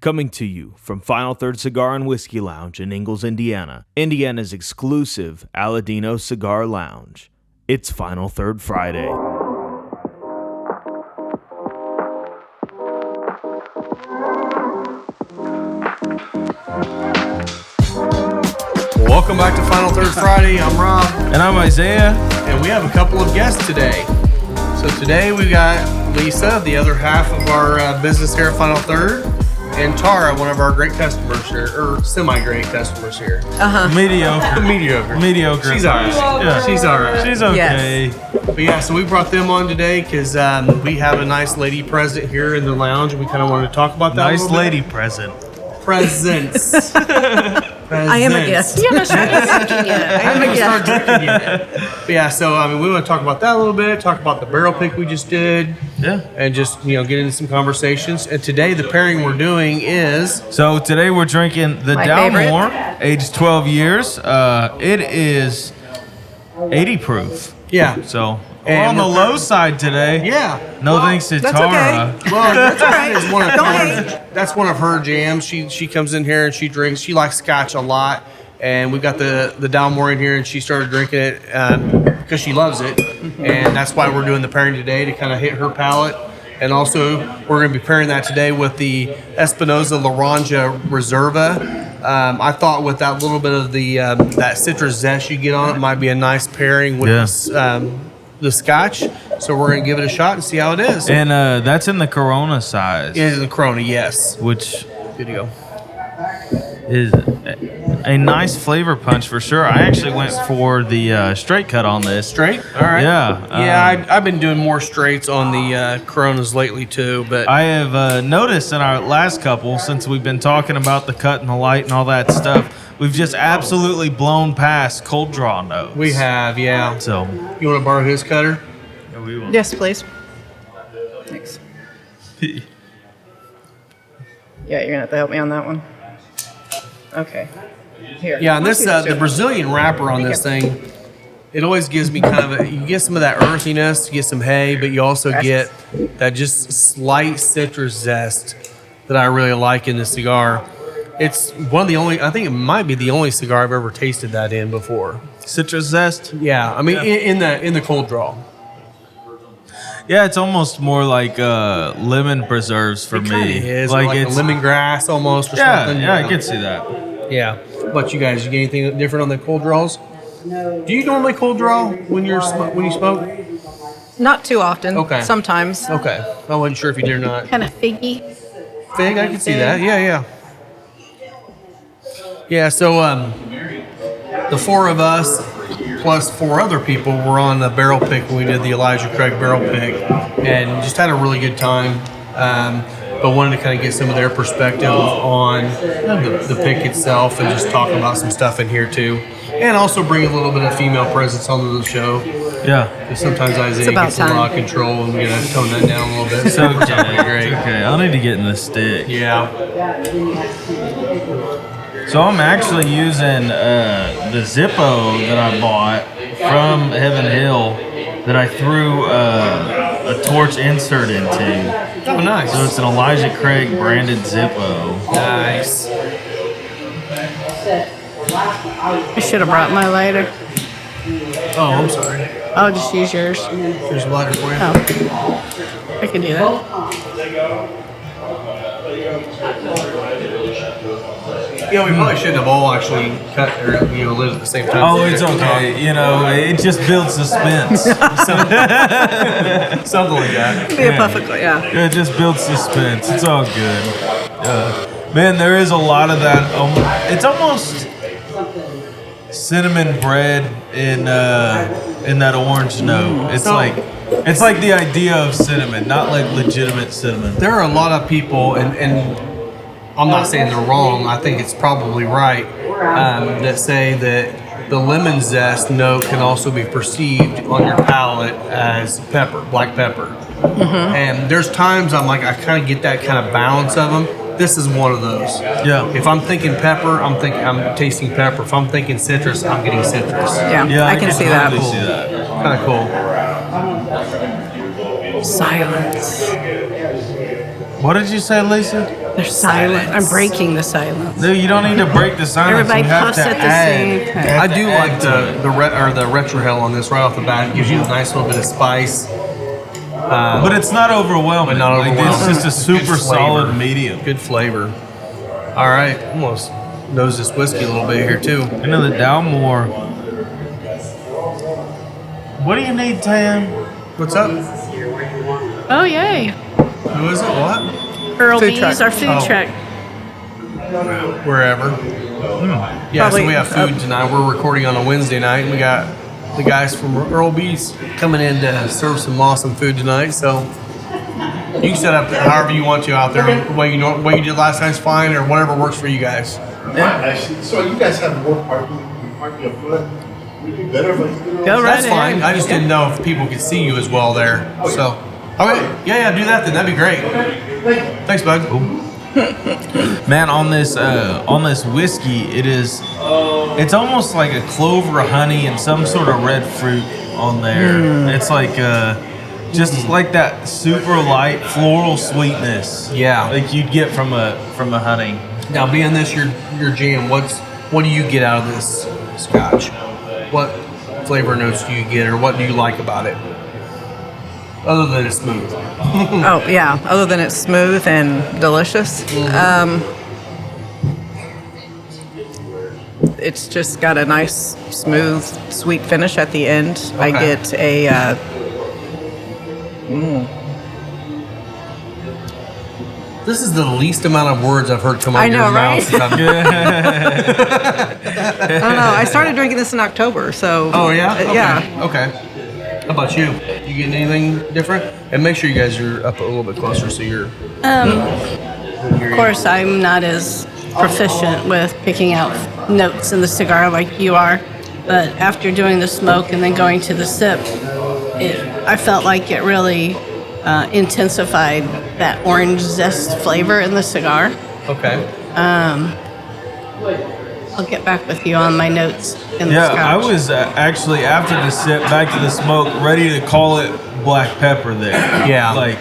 Coming to you from Final Third Cigar and Whiskey Lounge in Ingalls, Indiana, Indiana's exclusive Aladino Cigar Lounge. It's Final Third Friday. Welcome back to Final Third Friday. I'm Rob. And I'm Isaiah. And we have a couple of guests today. So today we got Lisa, the other half of our business here at Final Third, and Tara, one of our great customers here, or semi-great customers here. Mediocre. Mediocre. She's all right. Yeah. She's all right. She's okay. Yes. But yeah, so we brought them on today because we have a nice lady present here in the lounge, and we kind of wanted to talk about that. Nice lady present. Presents. I am a guest. You haven't started drinking yet. I am a guest. But yeah, so I mean, we want to talk about that a little bit. Talk about the barrel pick we just did. Yeah. And just get into some conversations. And today the pairing we're doing is. So today we're drinking the Dalmore, aged 12 years. It is 80 proof. Yeah. So we're on the low side today. Yeah. No thanks to that's Tara. Okay. Well, that's Okay. That's one of her jams. She comes in here and she drinks. She likes scotch a lot, and we got the Dalmore in here, and she started drinking it because she loves it, and that's why we're doing the pairing today to kind of hit her palate. And also, we're going to be pairing that today with the Espinosa Laranja Reserva. I thought with that little bit of the that citrus zest you get on it might be a nice pairing with this, the scotch. So we're going to give it a shot and see how it is. And that's in the Corona size. It is a Corona, yes. Which Good to go. is a nice flavor punch for sure. I actually went for the straight cut on this. Straight? All right. Yeah. I've been doing more straights on the Coronas lately too, but I have noticed in our last couple, since we've been talking about the cut and the light and all that stuff, we've just absolutely blown past cold draw notes. we have, yeah. So You want to borrow his cutter? we will. Yes, please. Thanks. Yeah, you're going to have to help me on that one. Okay. Here. Yeah, and this the Brazilian wrapper on this thing, it always gives me kind of you get some of that earthiness, you get some hay, but you also get that just slight citrus zest that I really like in this cigar. It's one of the only, I think it might be the only cigar I've ever tasted that in before. Citrus zest. Yeah, I mean in the cold draw. Yeah, it's almost more like lemon preserves for me. It is like like a it's lemongrass almost or yeah, something. yeah, I can see that. Yeah. But you guys, you get anything different on the cold draws? No. Do you normally cold draw when you smoke? Not too often. Okay. Sometimes. Okay. I wasn't sure if you did or not. Kind of figgy. Fig, I can see that. Yeah. Yeah, so the four of us plus four other people were on the barrel pick when we did the Elijah Craig barrel pick, and just had a really good time. But wanted to kind of get some of their perspective on the pick itself and just talk about some stuff in here too. And also bring a little bit of female presence onto the show. Yeah. Because sometimes Isaiah gets a lot of control and we gotta tone that down a little bit. It's okay. Great. It's okay. I'll need to get in the stick. Yeah. So I'm actually using the Zippo that I bought from Heaven Hill that I threw a torch insert into. Oh, nice. So it's an Elijah Craig branded Zippo. Nice. I should have brought my lighter. Oh, I'm sorry. I'll just use yours. Here's a lighter for you. Oh. I can do that. Yeah, we probably shouldn't have all actually cut or lit at the same time. Oh, it's okay. It just builds suspense. Something like that. Yeah, perfectly, yeah. It just builds suspense. It's all good. Man, there is a lot of that. It's almost cinnamon bread in that orange note. It's like the idea of cinnamon, not like legitimate cinnamon. There are a lot of people, and I'm not saying they're wrong. I think it's probably right that say that the lemon zest note can also be perceived on your palate as pepper, black pepper. Mm-hmm. And there's times I kind of get that kind of balance of them. This is one of those. Yeah. If I'm thinking pepper, I'm tasting pepper. If I'm thinking citrus, I'm getting citrus. Yeah, I can see that. Totally see that. Kind of cool. Silence. What did you say, Lisa? They're silent. I'm breaking the silence. No, you don't need to break the silence. Everybody you have puffs to at the add, same time. you have I to do add like to it. the retrohale on this right off the bat. It gives you a nice little bit of spice. But it's not overwhelming. But not Like, overwhelming. it's just a Good super flavor. solid medium. Good flavor. All right, almost nose this whiskey a little bit here too. You know, the Dalmore. What do you need, Tam? What's up? Oh, yay. Who is it? What? Earl Food B's, truck. our food Oh. truck. Wherever. Yeah, Probably so we have food tonight. We're recording on a Wednesday night, and we got the guys from Earl B's coming in to serve some awesome food tonight. So you can set up however you want to out there. What you did last night's fine, or whatever works for you guys. Actually, so you guys have more parking afoot. Would it be better if I did it Go on- right That's fine. I just didn't know if people could see you as well there. So, okay, yeah, do that then. That'd be great. Thanks, bud. Man, on this whiskey, it's almost like a clover, honey, and some sort of red fruit on there. It's like just like that super light floral sweetness. Yeah. like you'd get from a honey. Now, being this your jam, what do you get out of this scotch? What flavor notes do you get, or what do you like about it? Other than it's smooth. Oh, yeah. Other than it's smooth and delicious. It's just got a nice, smooth, sweet finish at the end. I Okay. get a... This is the least amount of words I've heard come out I of your know, mouth. right? since I've- I don't know. I started drinking this in October, so... Oh, yeah? Okay. Yeah. Okay. How about you? You getting anything different? And make sure you guys are up a little bit closer so you're... Of course, I'm not as proficient with picking out notes in the cigar like you are, but after doing the smoke and then going to the sip, I felt like it really intensified that orange zest flavor in the cigar. Okay. I'll get back with you on my notes in the Yeah, scotch. I was actually after the sip, back to the smoke, ready to call it black pepper there. Yeah. Like,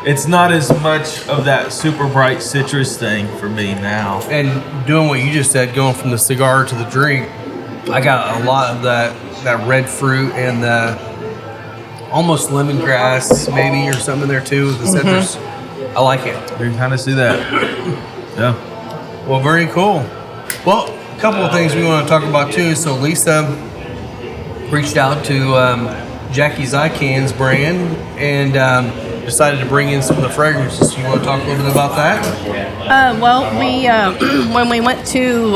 it's not as much of that super bright citrus thing for me now. And doing what you just said, going from the cigar to the drink, I got a lot of that red fruit and the almost lemongrass maybe or something in there too. The citrus. I like it. You can kind of see that. Yeah. Well, very cool. Well, a couple of things we want to talk about too. So Lisa reached out to Jackie's Icans brand and decided to bring in some of the fragrances. You want to talk a little bit about that? Well, we when we went to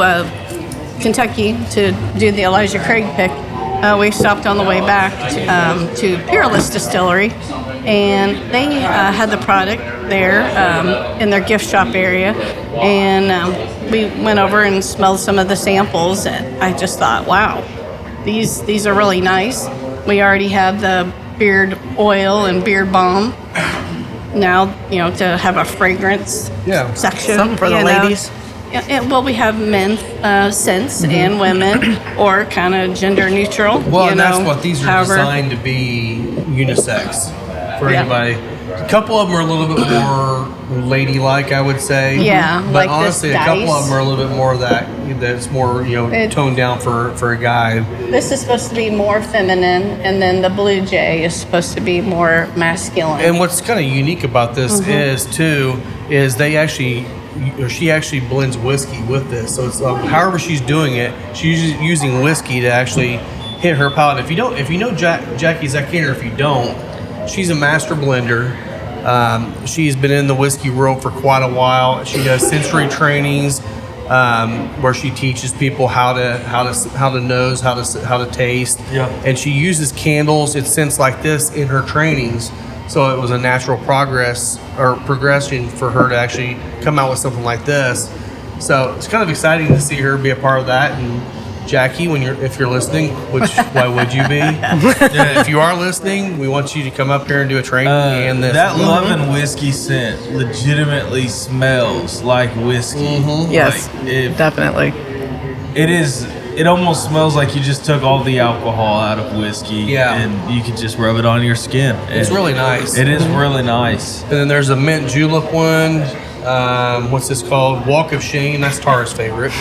Kentucky to do the Elijah Craig pick, we stopped on the way back to Peerless Distillery, and they had the product there in their gift shop area, and we went over and smelled some of the samples, and I just thought, wow, these are really nice. We already have the beard oil and beard balm. Now, to have a fragrance section. Something for the ladies. Well, we have men scents and women, or kind of gender neutral. Well, and that's what these are designed to be, unisex for Yeah. anybody. A couple of them are a little bit more ladylike, I would say. Yeah, but like honestly, this a couple dice. of them are a little bit more that's more toned down for a guy. This is supposed to be more feminine, and then the Blue Jay is supposed to be more masculine. And what's kind of unique about this is she actually blends whiskey with this. So it's however she's doing it, she's using whiskey to actually hit her palate. If you know Jackie's Icanian, or if you don't, she's a master blender. She's been in the whiskey world for quite a while. She does sensory trainings where she teaches people how to nose, how to taste. Yeah. And she uses candles and scents like this in her trainings. So it was a natural progression for her to actually come out with something like this. So it's kind of exciting to see her be a part of that. And Jackie, if you're listening, which why would you be? If you are listening, we want you to come up here and do a training and this. That love and whiskey scent legitimately smells like whiskey. Yes, Like, definitely. it almost smells like you just took all the alcohol out of whiskey. Yeah. And you could just rub it on your skin. It's really nice. It is really nice. And then there's a mint julep one. What's this called? Walk of Shame. That's Tara's favorite.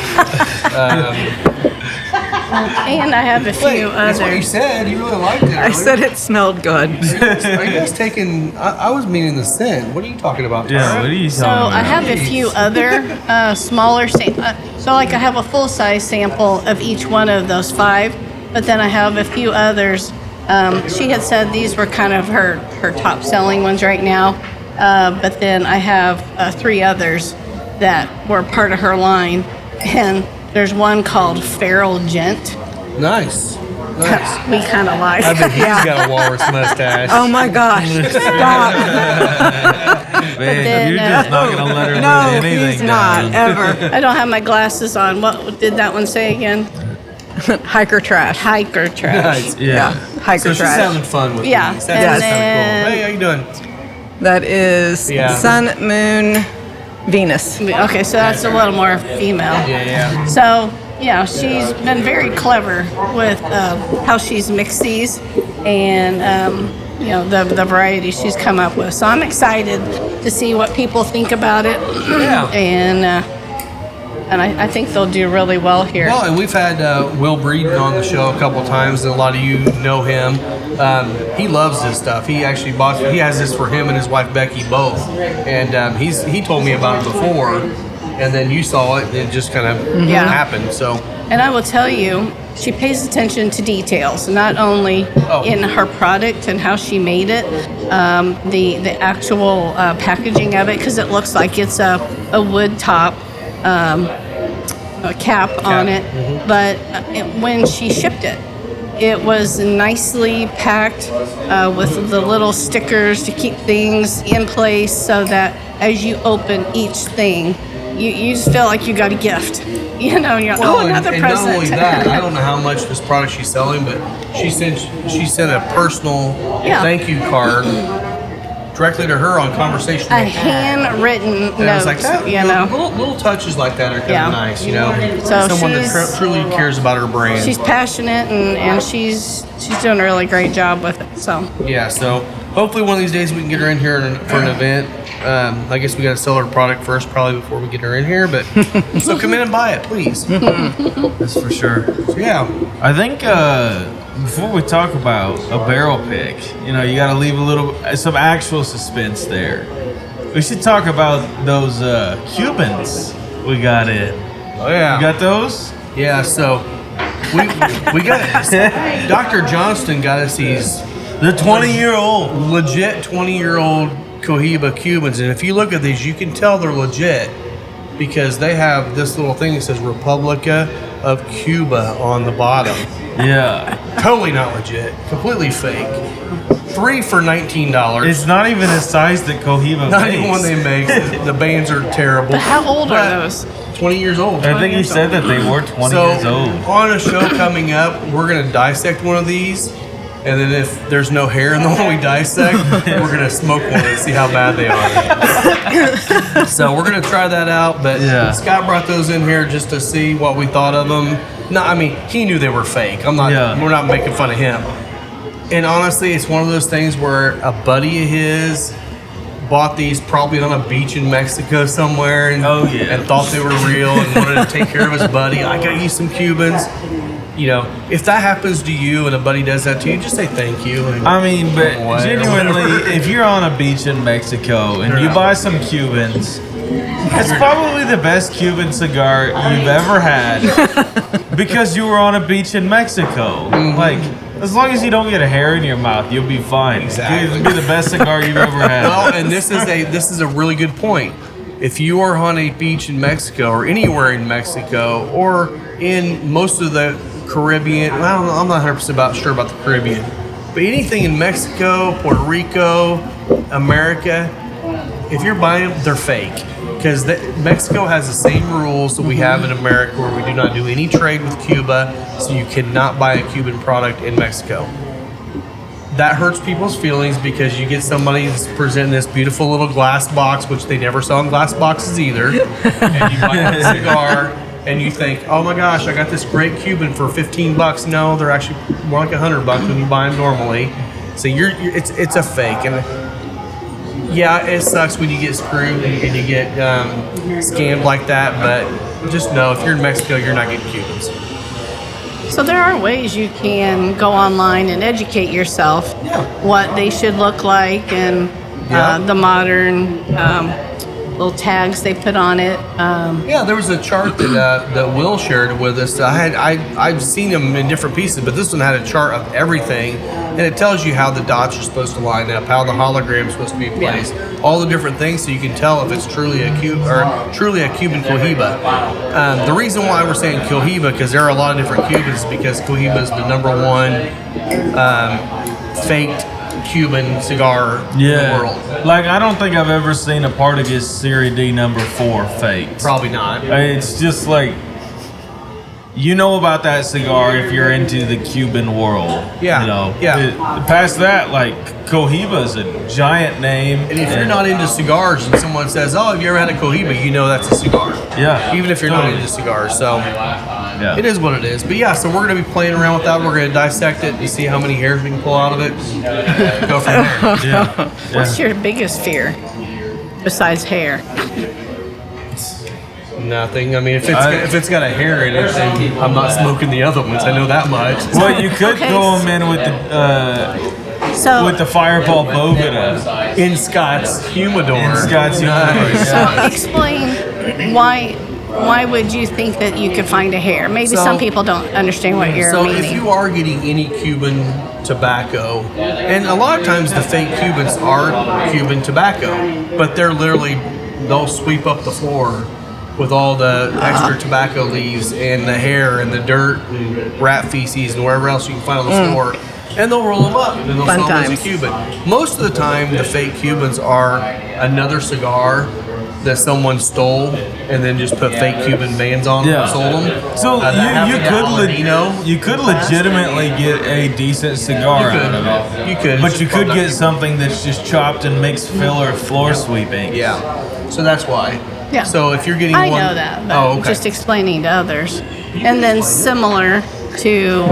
And I have a few That's what you others. said. You really liked it. I said it smelled good. Are you guys taking? I was meaning the scent. What are you talking about, Tara? Yeah, what are you So talking I about? have a few other smaller so like I have a full size sample of each one of those 5, but then I have a few others. She had said these were kind of her top selling ones right now, but then I have 3 others that were part of her line, and there's one called Feral Gent. Nice. We kind of like. I bet he's got a walrus mustache. Oh my gosh! Stop! Man, then, you're just not gonna let her No, live anything he's not down. ever. I don't have my glasses on. What did that one say again? Hiker trash. Hiker trash. Nice. Yeah. Hiker So she's trash. having fun with Yeah, these. and That's then- kind of cool. Hey, how you doing? That is Yeah. Sun, Moon, Venus. Okay, so that's a little more female. Yeah. So, yeah, she's been very clever with how she's mixed these and, the variety she's come up with. So I'm excited to see what people think about it. Yeah. And I think they'll do really well here. Well, and we've had Will Breeden on the show a couple times, and a lot of you know him. He loves this stuff. He actually he has this for him and his wife Becky both, and he told me about it before, and then you saw it, and it just kind of Yeah. happened. So And I will tell you, she pays attention to details, not only in her product and how she made it, the actual packaging of it, because it looks like it's a wood top. A cap on it, but when she shipped it, it was nicely packed with the little stickers to keep things in place, so that as you open each thing, you just feel like you got a gift. You're another and present. not only that, I don't know how much this product she's selling, but she sent a personal thank you card directly to her on conversation. a handwritten And I was note, like, little touches like that are kind of nice, So someone that she's- truly cares about her brand. She's passionate and she's doing a really great job with it. So Yeah, so hopefully one of these days we can get her in here for an event. I guess we got to sell her product first, probably before we get her in here. But so come in and buy it, please. That's for sure. So, yeah, I think before we talk about a barrel pick, you got to leave some actual suspense there. We should talk about those Cubans we got in. oh yeah, You got those? yeah. So we got Dr. Johnston got us these The 20-year-old. legit 20-year-old Cohiba Cubans, and if you look at these, you can tell they're legit because they have this little thing that says Republica of Cuba on the bottom. Yeah. Totally not legit, completely fake. 3 for $19. It's not even a size that Cohiba Not makes. even one they make. The bands are terrible. but how old But are those? 20 years old. I think he said that they were 20 So years old. on a show coming up, we're gonna dissect one of these, and then if there's no hair in the one we dissect, we're gonna smoke one and see how bad they are. So we're gonna try that out. But Yeah. Scott brought those in here just to see what we thought of them. No, I mean he knew they were fake. Yeah. We're not making fun of him. And honestly, it's one of those things where a buddy of his bought these probably on a beach in Mexico somewhere and, Oh, yeah. and thought they were real and wanted to take care of his buddy. I got you some Cubans. If that happens to you and a buddy does that to you, just say thank you. And I mean, but Or genuinely, whatever. if you're on a beach in Mexico and you buy some Cubans, it's probably the best Cuban cigar you've ever had because you were on a beach in Mexico. Like, as long as you don't get a hair in your mouth, you'll be fine. Exactly. It'll be the best cigar you've ever had. Well, and this is a really good point. If you are on a beach in Mexico or anywhere in Mexico or in most of the Caribbean, I don't know, I'm not 100% sure about the Caribbean, but anything in Mexico, Puerto Rico, America, if you're buying them, they're fake. Because Mexico has the same rules that we have in America where we do not do any trade with Cuba, so you cannot buy a Cuban product in Mexico. That hurts people's feelings because you get somebody that's presenting this beautiful little glass box, which they never sell in glass boxes either, and you buy a cigar and you think, oh my gosh, I got this great Cuban for $15. No, they're actually more like $100 when you buy them normally. So it's a fake. And Yeah, it sucks when you get screwed and you get scammed like that, but just know if you're in Mexico, you're not getting Cubans. So there are ways you can go online and educate yourself what they should look like and the modern little tags they put on it. Yeah, there was a chart that Will shared with us. I've seen them in different pieces, but this one had a chart of everything, and it tells you how the dots are supposed to line up, how the hologram's supposed to be placed, all the different things, so you can tell if it's truly a Cuban Cohiba. The reason why we're saying Cohiba, because there are a lot of different Cubans, because Cohiba is the #1 faked Cuban cigar in the world. Like, I don't think I've ever seen a Partagas Serie D #4 faked. Probably not. It's just like, you know about that cigar if you're into the Cuban world. Yeah. You know. Yeah. Past that, like, Cohiba's a giant name. And if you're not into cigars and someone says, "Oh, have you ever had a Cohiba?" you know that's a cigar. Yeah. Even if you're not into cigars. So it is what it is. But yeah, so we're going to be playing around with that. We're going to dissect it and see how many hairs we can pull out of it. Go from there. Yeah. What's your biggest fear besides hair? Nothing. I mean, if it's got a hair in it, then I'm not smoking the other ones. I know that much. Well, you could go them in with the Fireball Boveda. In Scott's humidor. So explain why would you think that you could find a hair? Maybe some people don't understand what you're meaning. So if you are getting any Cuban tobacco, and a lot of times the fake Cubans are Cuban tobacco, but they'll sweep up the floor with all the extra tobacco leaves and the hair and the dirt and rat feces and wherever else you can find on the floor. And they'll roll them up and they'll sell them as a Cuban. Most of the time, the fake Cubans are another cigar that someone stole and then just put fake Cuban bands on them and sold them. So you could legitimately get a decent cigar out of it. You could. But you could get something that's just chopped and makes filler floor sweeping. Yeah. So that's why. Yeah. So if you're getting I know that, but just explaining to others. And then similar to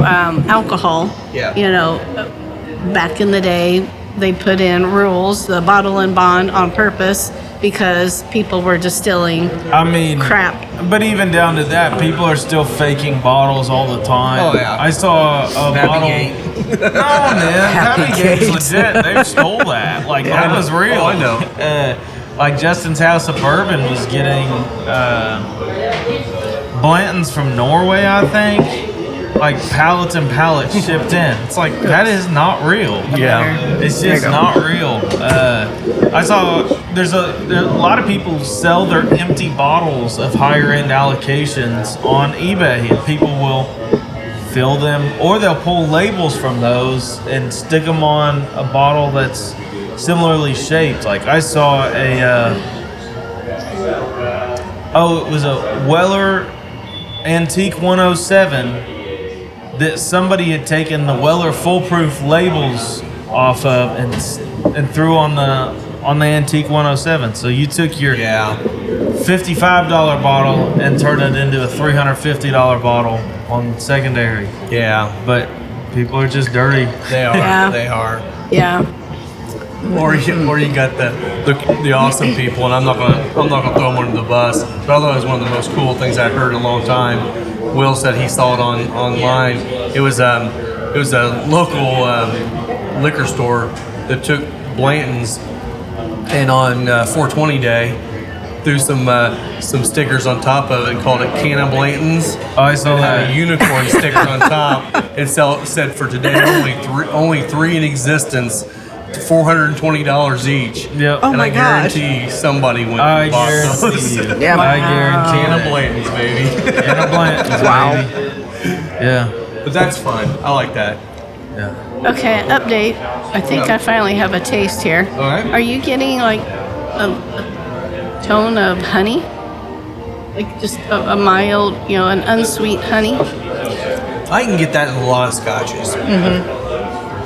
alcohol, you know, back in the day, they put in rules, the bottle and bond on purpose because people were distilling crap. But even down to that, people are still faking bottles all the time. Oh, yeah. I saw a bottle. No, man. Happy Gate's legit. They stole that. Like, that was real. Oh, I know. Like Justin's House of Bourbon was getting Blanton's from Norway, I think. Like pallets and pallets shipped in. It's like, that is not real. Yeah. It's just not real. I saw there's a lot of people sell their empty bottles of higher end allocations on eBay, and people will fill them, or they'll pull labels from those and stick them on a bottle that's similarly shaped. Like I saw it was a Weller Antique 107 that somebody had taken the Weller foolproof labels off of and threw on the Antique 107. So you took your $55 bottle and turned it into a $350 bottle on secondary. Yeah. But people are just dirty. They are. Yeah. They are. Yeah. Or you got the awesome people, and I'm not gonna throw them under the bus. But I thought it was one of the most cool things I've heard in a long time. Will said he saw it online. It was a local liquor store that took Blanton's, and on 420 day threw some stickers on top of it and called it Can of Blanton's. Oh, I saw that. Had a unicorn sticker on top and said for today only three in existence, $420 each. Yep. Oh and my I gosh. guarantee somebody went I and bought those. guarantee you. Yeah. I guarantee Can of it. Blanton's, baby. Can of Blanton's, Wow. baby. Yeah. But that's fun. I like that. Yeah. Okay, update. I think I finally have a taste here. All right. Are you getting like a tone of honey? Like just a mild, an unsweet honey? I can get that in a lot of scotches. Mm-hmm.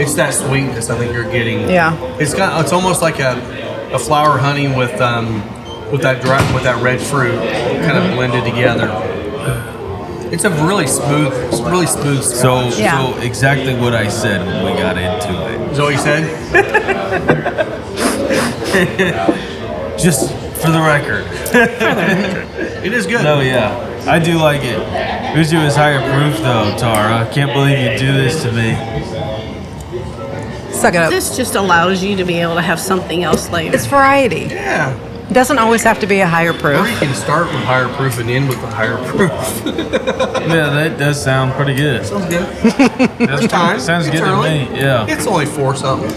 It's that sweetness I think you're getting. Yeah. It's almost like a flower honey with that red fruit kind of blended together. It's a really smooth So, scotch. so exactly what I said when we got into it. Is that what you said? Just for the record. It is good. No, yeah. I do like it. Uzu is higher proof though, Tara. I can't believe you do this to me. Suck it up. This just allows you to be able to have something else later. It's variety. Yeah. It doesn't always have to be a higher Or you proof. can start with higher proof and end with the higher proof. Yeah, that does sound pretty good. Sounds good. That's Time. Sounds It's good early. to me. Yeah. It's only 4 something.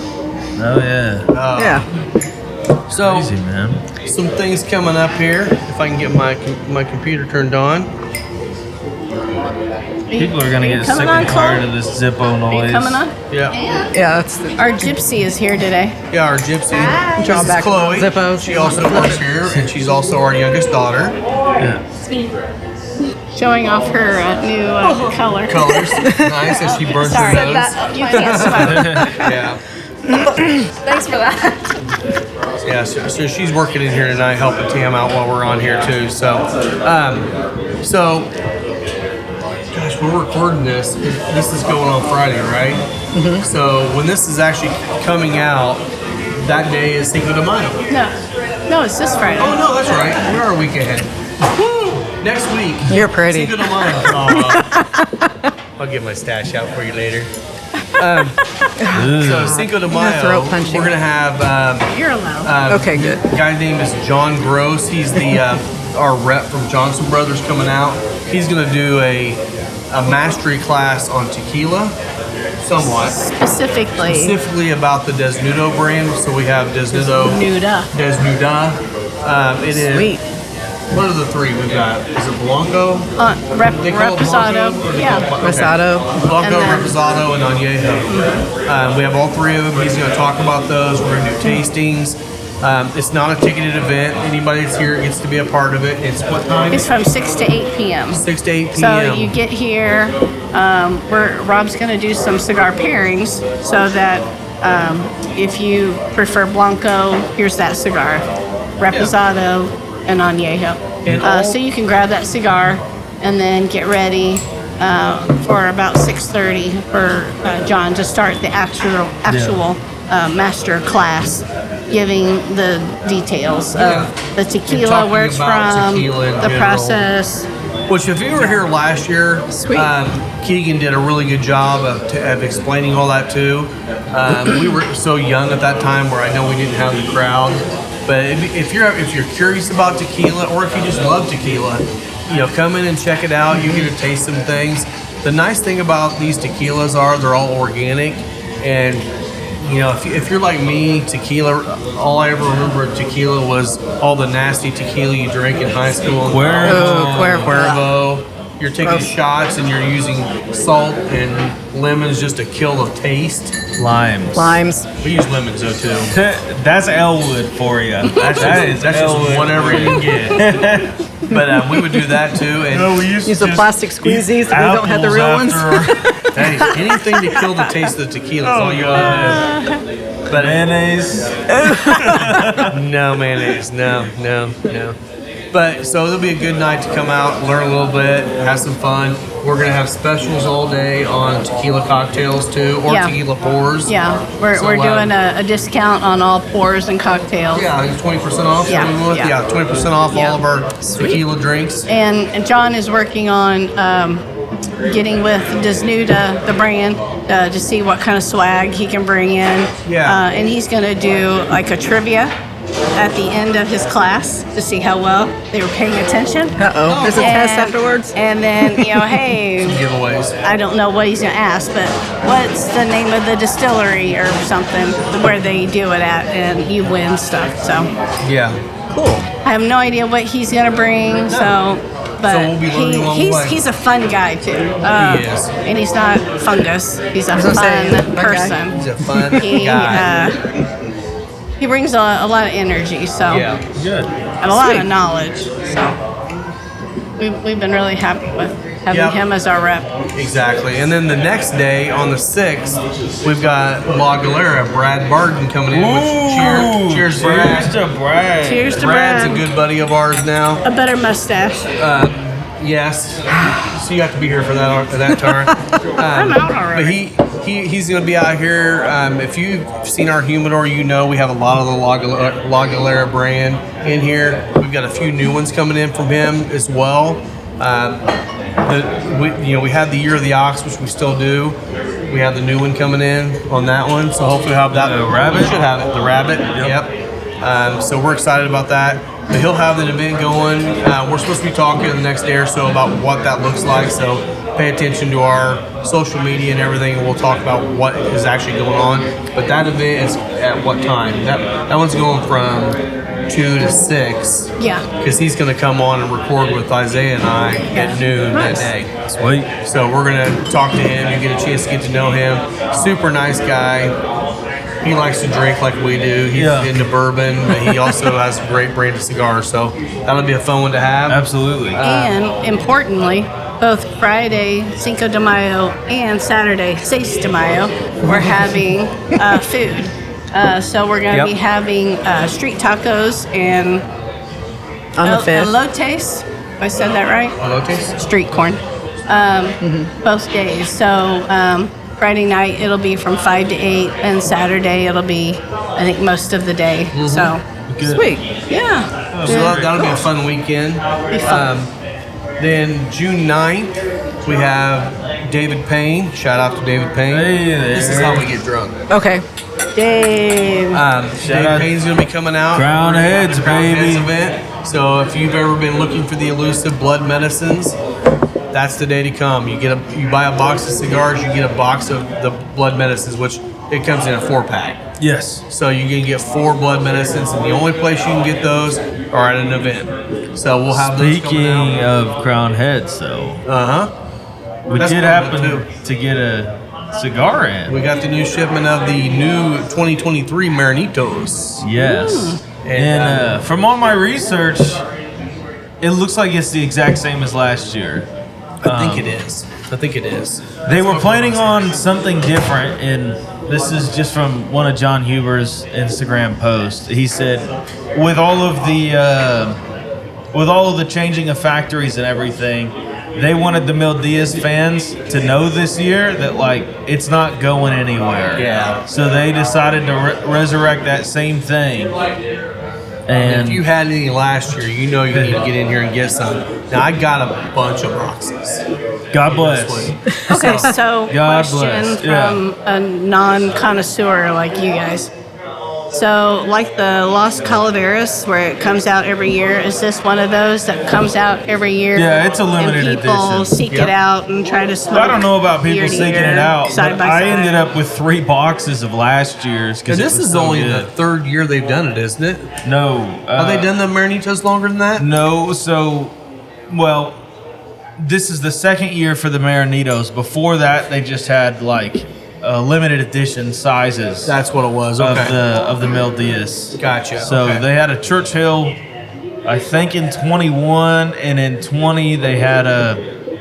Oh yeah. Yeah. So Easy, man. some things coming up here. If I can get my computer turned on. People are gonna get sick and tired of this Zippo Are noise. you coming on? Yeah. Yeah, that's the Our gypsy is here today. Yeah, our gypsy. This is drawback of Chloe. Zippo. She also works here, and she's also our youngest daughter. Yeah. Showing off her new color. Colors. Nice as she burns her Sorry, nose. you can't smoke. Yeah. Thanks for that. Yeah, so she's working in here tonight, helping Tam out while we're on here too. So, gosh, we're recording this. This is going on Friday, right? Mm-hmm. So when this is actually coming out, that day is Cinco de Mayo. No, it's this Friday. Oh no, that's right. We are a week ahead. Woo! Next week. You're pretty. Cinco de Mayo. I'll get my stash out for you later. So Cinco de Mayo, throat punching. we're gonna have. You're allowed. Okay, good. A guy named is John Gross. He's the our rep from Johnson Brothers coming out. He's gonna do a mastery class on tequila, somewhat specifically about the Desnudo brand. So we have Desnudo. Desnuda. It is. Sweet. What are the 3 we've got? Is it Blanco? They call it Reposado. Blanco, or they Yeah. call it- Rosado. Blanco, And then- Reposado, and Añejo. We have all 3 of them. He's going to talk about those. We're going to do tastings. It's not a ticketed event. Anybody that's here gets to be a part of it. It's what time? It's from 6 to 8 p.m. 6 to 8 p.m. So you get here. Rob's going to do some cigar pairings so that if you prefer Blanco, here's that cigar. Reposado and Añejo. So you can grab that cigar and then get ready for about 6:30 for John to start the actual master class, giving the details of the tequila, talking where it's about from, tequila in the general. process. Which, if you were here last year, Keegan did a really good job of explaining all that too. We were so young at that time where I know we didn't have the crowd. But if you're curious about tequila, or if you just love tequila, come in and check it out. You get to taste some things. The nice thing about these tequilas are they're all organic, and if you're like me, tequila, all I ever remember of tequila was all the nasty tequila you drank in high school. Cuervo. You're taking shots and you're using salt and lemons just to kill the taste. Limes. We use lemons though too. That's Elwood for you. That's just whatever you can get. But we would do that too. And we used Use the plastic squeezies. We don't have the real ones. hey, anything to kill the taste of tequila is all you want to do. But Mayonnaise. no mayonnaise. No. But so it'll be a good night to come out, learn a little bit, have some fun. We're gonna have specials all day on tequila cocktails too, or tequila pours. Yeah, we're doing a discount on all pours and cocktails. Yeah, 20% off. Yeah, 20% off all of our tequila drinks. And John is working on getting with Desnuda, the brand, to see what kind of swag he can bring in. Yeah. And he's going to do like a trivia at the end of his class to see how well they were paying attention. Uh-oh. There's a test afterwards? And then, hey, Giveaways. I don't know what he's going to ask, but what's the name of the distillery or something where they do it at, and you win stuff. So Yeah. Cool. I have no idea what he's going to bring, but we'll be learning along the way. he's a fun guy too. He is. And he's not fungus. He's a fun person. He's a fun guy. He brings a lot of energy, so Good. and a lot of knowledge. So we've been really happy with having him as our rep. Exactly. And then the next day, on the 6th, we've got La Galera, Brad Barton coming in. Cheers, Brad. Cheers to Brad. Cheers to Brad's Brad. a good buddy of ours now. A better mustache. Yes. So you have to be here for that Tara. I'm out already. But he's going to be out here. If you've seen our humidor, you know we have a lot of the La Galera brand in here. We've got a few new ones coming in from him as well. We had the Year of the Ox, which we still do. We have the new one coming in on that one, so hopefully we'll have that. The rabbit? We should have it. The rabbit. Yep. So we're excited about that. But he'll have an event going. We're supposed to be talking the next day or so about what that looks like. So pay attention to our social media and everything, and we'll talk about what is actually going on. But that event is at what time? That one's going from 2 to 6. Yeah. Because he's going to come on and record with Isaiah and I at noon that day. Sweet. So we're going to talk to him. You get a chance to get to know him. Super nice guy. He likes to drink like we do. He's into bourbon, but he also has a great brand of cigars. So that'll be a fun one to have. Absolutely. And importantly, both Friday, Cinco de Mayo, and Saturday, 6 de Mayo, we're having food. So we're going to be having street tacos and On the 5th. elotes. I said that right? Elotes? Street corn. Both days. So Friday night it'll be from 5 to 8, and Saturday it'll be, I think, most of the day. So Good. Sweet. yeah. So that'll be a fun weekend. Be fun. Then June 9th, we have David Payne. Shout out to David Payne. Hey This is there. how we get drunk. Okay. Dave. Dave out. Payne's going to be coming out. Crown Heads, Crown baby. Heads event. So if you've ever been looking for the elusive blood medicines, that's the day to come. You buy a box of cigars, you get a box of the blood medicines, which it comes in a 4-pack. Yes. So you can get 4 blood medicines, and the only place you can get those are at an event. So we'll have those coming Speaking out. of Crown Heads, though, We did coming happen too. to get a cigar in. We got the new shipment of the new 2023 Maranitos. Yes. And, And from all my research, it looks like it's the exact same as last year. I think it is. They were planning on something different, and this is just from one of John Huber's Instagram posts. He said, with all of the changing of factories and everything, they wanted the Mil Diaz fans to know this year that like it's not going anywhere. Yeah. So they decided to resurrect that same thing. And If you had any last year, you know you need to get in here and get some. Now, I got a bunch of boxes. God bless. Okay, so God question bless. Yeah. from a non-connoisseur like you guys. So, like the Los Calaveras, where it comes out every year, is this one of those that comes out every year? Yeah, it's a limited and people edition. seek it out and try to smoke. I don't know about people year to seeking year, it out, side but by I side. ended up with 3 boxes of last year's because And this is so only good. the 3rd year they've done it, isn't it? No. Have they done the Maranitos longer than that? No, well, this is the 2nd year for the Maranitos. Before that, they just had like limited edition sizes That's what it was. of Okay. the Mil Diaz. Gotcha. So okay. they had a Churchill, I think in 21, and in 20 they had it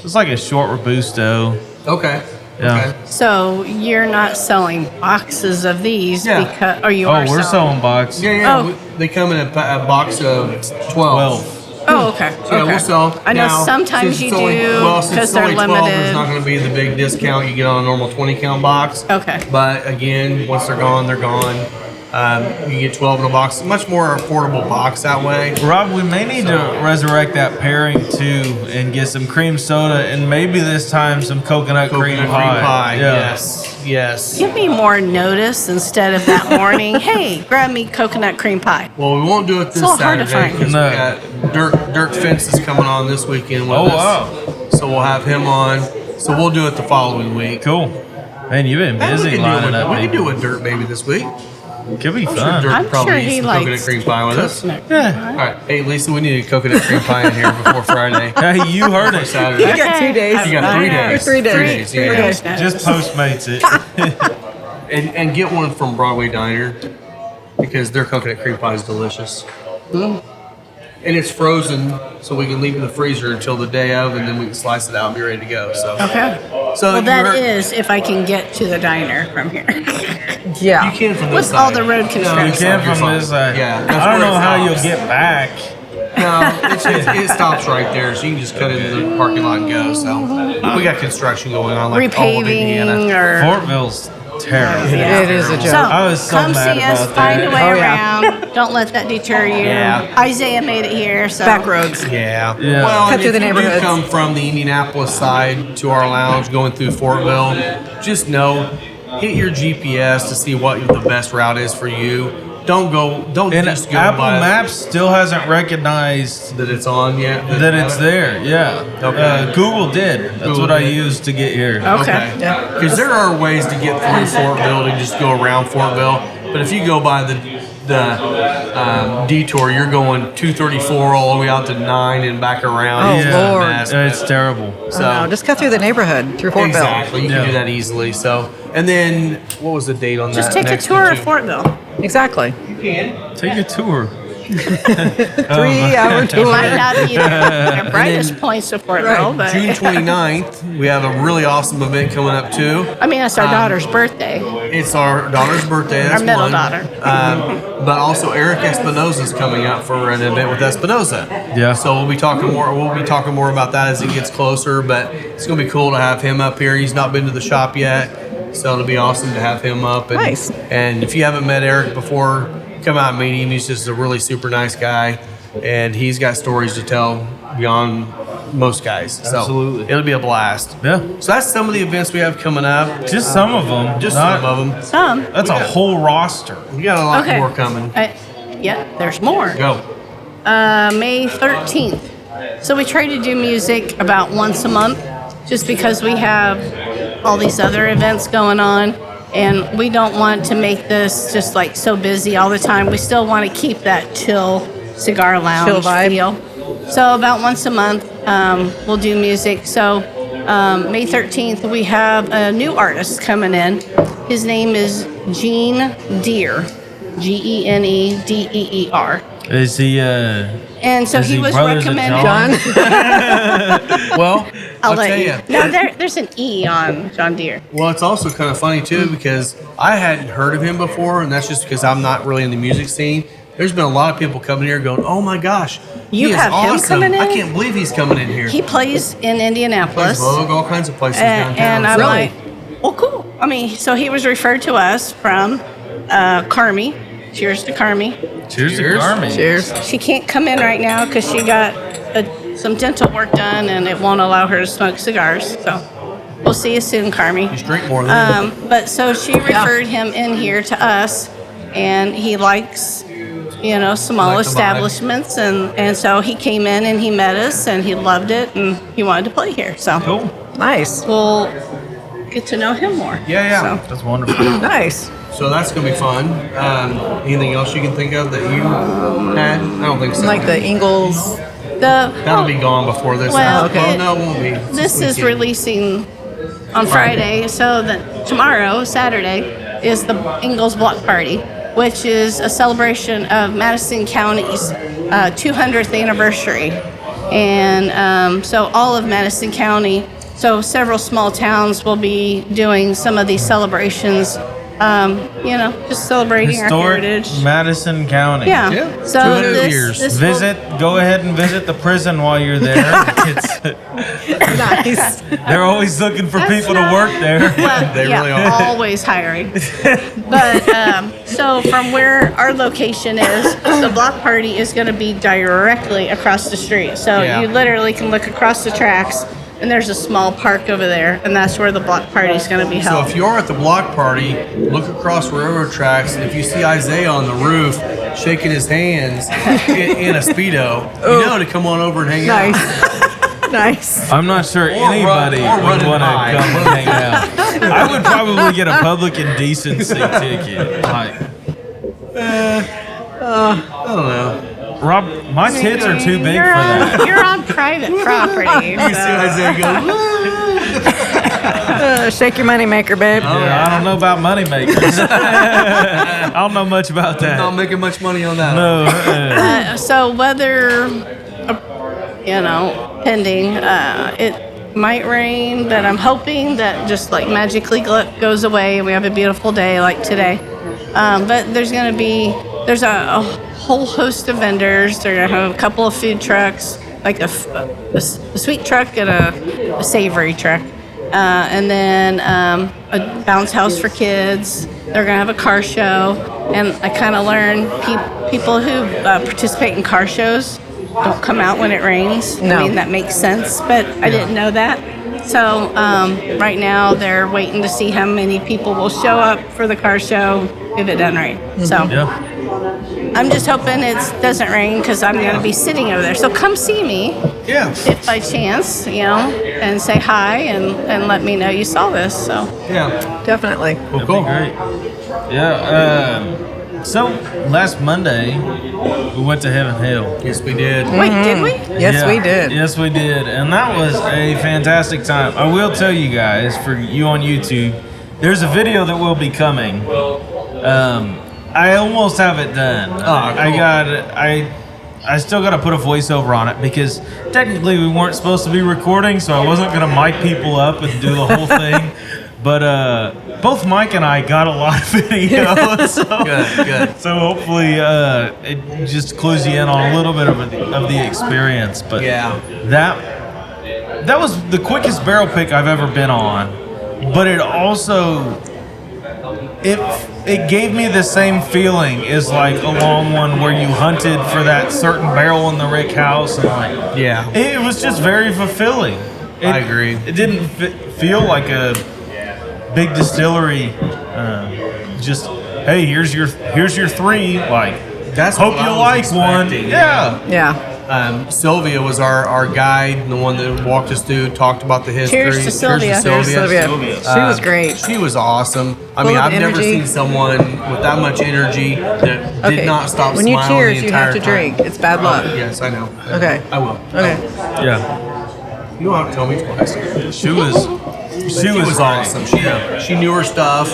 was like a short Robusto. Okay. Yeah. Okay. So you're not selling boxes of these Yeah. because, or you Oh, are we're selling box. Yeah. Oh. They come in a box of 12. 12. Oh, okay. So yeah, okay. we'll sell. I know Now, sometimes since you it's only- do since because it's they're only 12, limited. There's not going to be the big discount you get on a normal 20 count box. Okay. But again, once they're gone, they're gone. You get 12 in a box. Much more affordable box that way. Rob, we may need to resurrect that pairing too and get some cream soda and maybe this time some coconut cream pie. Yeah. Yes. Give me more notice instead of that morning. Hey, grab me coconut cream pie. Well, we won't do it this It's a little hard to Saturday find. because No. we got Dirk Fence is coming on this weekend with Oh, us. wow. So we'll have him on. So we'll do it the following week. Cool. Man, you've been Hey, we busy can do it lining with- up. We can people. do it with Dirt maybe this week. Could be I'm sure fun. Dirk I'm probably sure eats he some likes coconut cream pie with us. coconut Yeah. All right. Hey, Lisa, we need a coconut cream pie in here before Friday. Hey, you heard it. Saturday. You got 2 days. You got 3 days. 3 days. 3 days, yeah. 3 days. Just Postmates it. And get one from Broadway Diner because their coconut cream pie is delicious. And it's frozen, so we can leave it in the freezer until the day of, and then we can slice it out and be ready to go. So, Okay. so Well, that you're- is if I can get to the diner from here. Yeah. You can from this With side. all the road You construction. can You're from fine. this side. Yeah, that's I don't where know it's how off. you'll get back. No, it stops right there, so you can just cut into the parking lot and go. So we got construction going on, like all of Indiana. Repaving or Fortville's terrible. It is a joke. so. I was so come mad see us. about Find that. a way Oh, yeah. around. Don't let that deter you. Yeah. Isaiah made it here. So Back roads. Yeah. Yeah. Well, Cut and through if the you do neighborhoods. come from the Indianapolis side to our lounge going through Fortville, just know, hit your GPS to see what the best route is for you. Don't And just go Apple by Maps still hasn't recognized that it's on yet. that it's there. Yeah. Okay. Google did. That's Google what I did. used to get here. Okay. Because there are ways to get through Fortville to just go around Fortville, but if you go by the detour, you're going 234 all the way out to 9 and back around. Oh, It's a Lord. mess, It's but- terrible. So No, just cut through the neighborhood through Fort Bill. exactly, you Yeah. can do that easily. So, and then what was the date on just that? take a next tour one, of too? Fortville. Exactly. Take a tour. 3-hour It tour. might not be their brightest points of Fortville, but June 29th, we have a really awesome event coming up too. I mean, it's our daughter's birthday. It's our daughter's birthday. That's Our middle one. daughter. But also Eric Espinosa is coming up for an event with Espinosa. Yeah. So we'll be talking more. We'll be talking more about that as it gets closer. But it's going to be cool to have him up here. He's not been to the shop yet, so it'll be awesome to have him up. And, Nice. And if you haven't met Eric before, come out and meet him. He's just a really super nice guy, and he's got stories to tell beyond most guys. So Absolutely. it'll be a blast. Yeah. So that's some of the events we have coming up. Just some of them. Just Not- some of them. Some. That's a whole roster. We got a lot Okay. more coming. Yeah, there's more. Go. May 13th. So we try to do music about once a month just because we have all these other events going on. And we don't want to make this just like so busy all the time. We still want to keep that chill cigar lounge Chill vibe. feel. So about once a month, we'll do music. So May 13th, we have a new artist coming in. His name is Gene Deer, Genedeer. Is he? And so Is he he was brothers of recommended. John? Well, I'll let tell you. No, there's an E on John Deere. Well, it's also kind of funny too because I hadn't heard of him before, and that's just because I'm not really in the music scene. There's been a lot of people coming here going, "Oh my gosh, You he is have him awesome! coming in? I can't believe he's coming in here." He plays in Indianapolis. Vogue, all kinds of places downtown. And I'm So- like, well, cool. I mean, so he was referred to us from Carmi. Cheers to Carmi. Cheers to Cheers. Carmen. Cheers. She can't come in right now because she got some dental work done and it won't allow her to smoke cigars. So we'll see you soon, Carmi. just drink more than But so she referred him in here to us, and he likes, small Like the vibe. establishments, and so he came in and he met us and he loved it and he wanted to play here. So Cool. Nice. we'll get to know him more. Yeah. So, That's wonderful. Nice. So that's gonna be fun. Anything else you can think of that you had? I don't think so. Like the Ingalls. That'll be gone before this. Well, okay. No, it won't be. It's this is weekend. releasing on Friday, so that tomorrow, Saturday, is the Ingalls Block Party, which is a celebration of Madison County's 200th anniversary. And so all of Madison County, so several small towns will be doing some of these celebrations, just celebrating our Historic heritage. Madison County. Yeah. Yeah, So 200 this, years. this will- Go ahead and visit the prison while you're there. Nice. They're always looking for people to work there. Well, They yeah, really are. always hiring. But so from where our location is, the block party is going to be directly across the street. So Yeah. you literally can look across the tracks, and there's a small park over there, and that's where the block party is going to be So held. if you're at the block party, look across railroad tracks, and if you see Isaiah on the roof shaking his hands in a Speedo, you know to come on over and hang out. Nice. Nice. I'm not sure anybody or would running want to by. come and hang out. I would probably get a public indecency ticket. Like, I don't know. Rob, my tits are too big for that. You're on private property. You see so- Isaiah go, Shake your money maker, babe. Yeah, I don't know about money makers. I don't know much about not that. making much money on that. No. So weather, pending, it might rain, but I'm hoping that just like magically goes away and we have a beautiful day like today. But there's going to be there's a whole host of vendors. They're going to have a couple of food trucks, like a sweet truck and a savory truck. And then a bounce house for kids. They're going to have a car show. And I kind of learned people who participate in car shows don't come out when it rains. No. I mean, that makes sense, but I didn't know that. So right now they're waiting to see how many people will show up for the car show if it doesn't rain. So I'm just hoping it doesn't rain because I'm going to be sitting over there. So come see me if by chance, and say hi and let me know you saw this. So Definitely. Well, cool. Great. Yeah. So last Monday we went to Heaven Hill. Yes, we did. wait, did we? Yes, we did. Yes, we did. And that was a fantastic time. I will tell you guys, for you on YouTube, there's a video that will be coming. I almost have it done. Cool. I still got to put a voiceover on it because technically we weren't supposed to be recording, so I wasn't going to mic people up and do the whole thing. But both Mike and I got a lot of video. So, Good. So hopefully it just clues you in on a little bit of the experience. But that was the quickest barrel pick I've ever been on. But it also it gave me the same feeling as like a long one where you hunted for that certain barrel in the rick house and it was just very fulfilling. I agree. It didn't feel like a big distillery. Just hey, here's your 3. Like That's hope what you I was like one. expecting. Yeah. Sylvia was our guide, the one that walked us through, talked about the history. Cheers to Sylvia. Cheers, Sylvia. She was great. She was awesome. I Full mean, of I've never energy. seen someone with that much energy that did not stop When you smiling cheers, the you entire have to time. drink. It's bad luck. Yes, I know. Okay. I will. Okay. Yeah. You don't have to tell me twice. She was was awesome. She knew her stuff.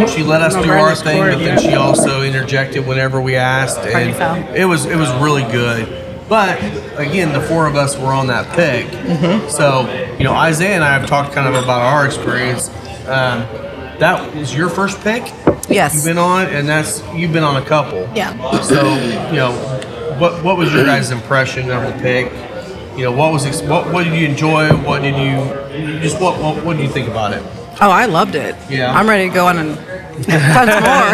She let us do our thing, but then she also interjected whenever we asked, and it was really good. But again, the 4 of us were on that pick, so Isaiah and I have talked kind of about our experience. That was your first pick. Yes. You've been on, and you've been on a couple. Yeah. So what was your guys' impression of the pick? What did you enjoy? What did you think about it? Oh, I loved it. Yeah. I'm ready to go on and tons more.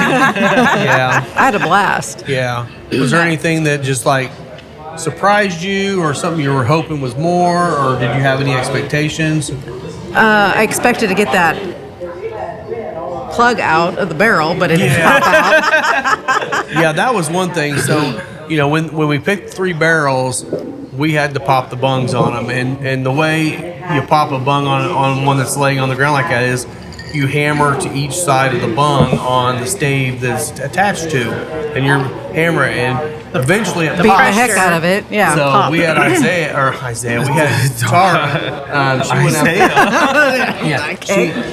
Yeah. I had a blast. Yeah. Was there anything that just like surprised you, or something you were hoping was more, or did you have any expectations? I expected to get that plug out of the barrel, but it didn't pop out. Yeah, that was one thing. So, when we picked 3 barrels, we had to pop the bungs on them, and the way you pop a bung on one that's laying on the ground like that is you hammer to each side of the bung on the stave that's attached to, and you hammer it, and eventually it Beat the pops. heck out of it. Yeah. So we had Isaiah. We had Tara. She went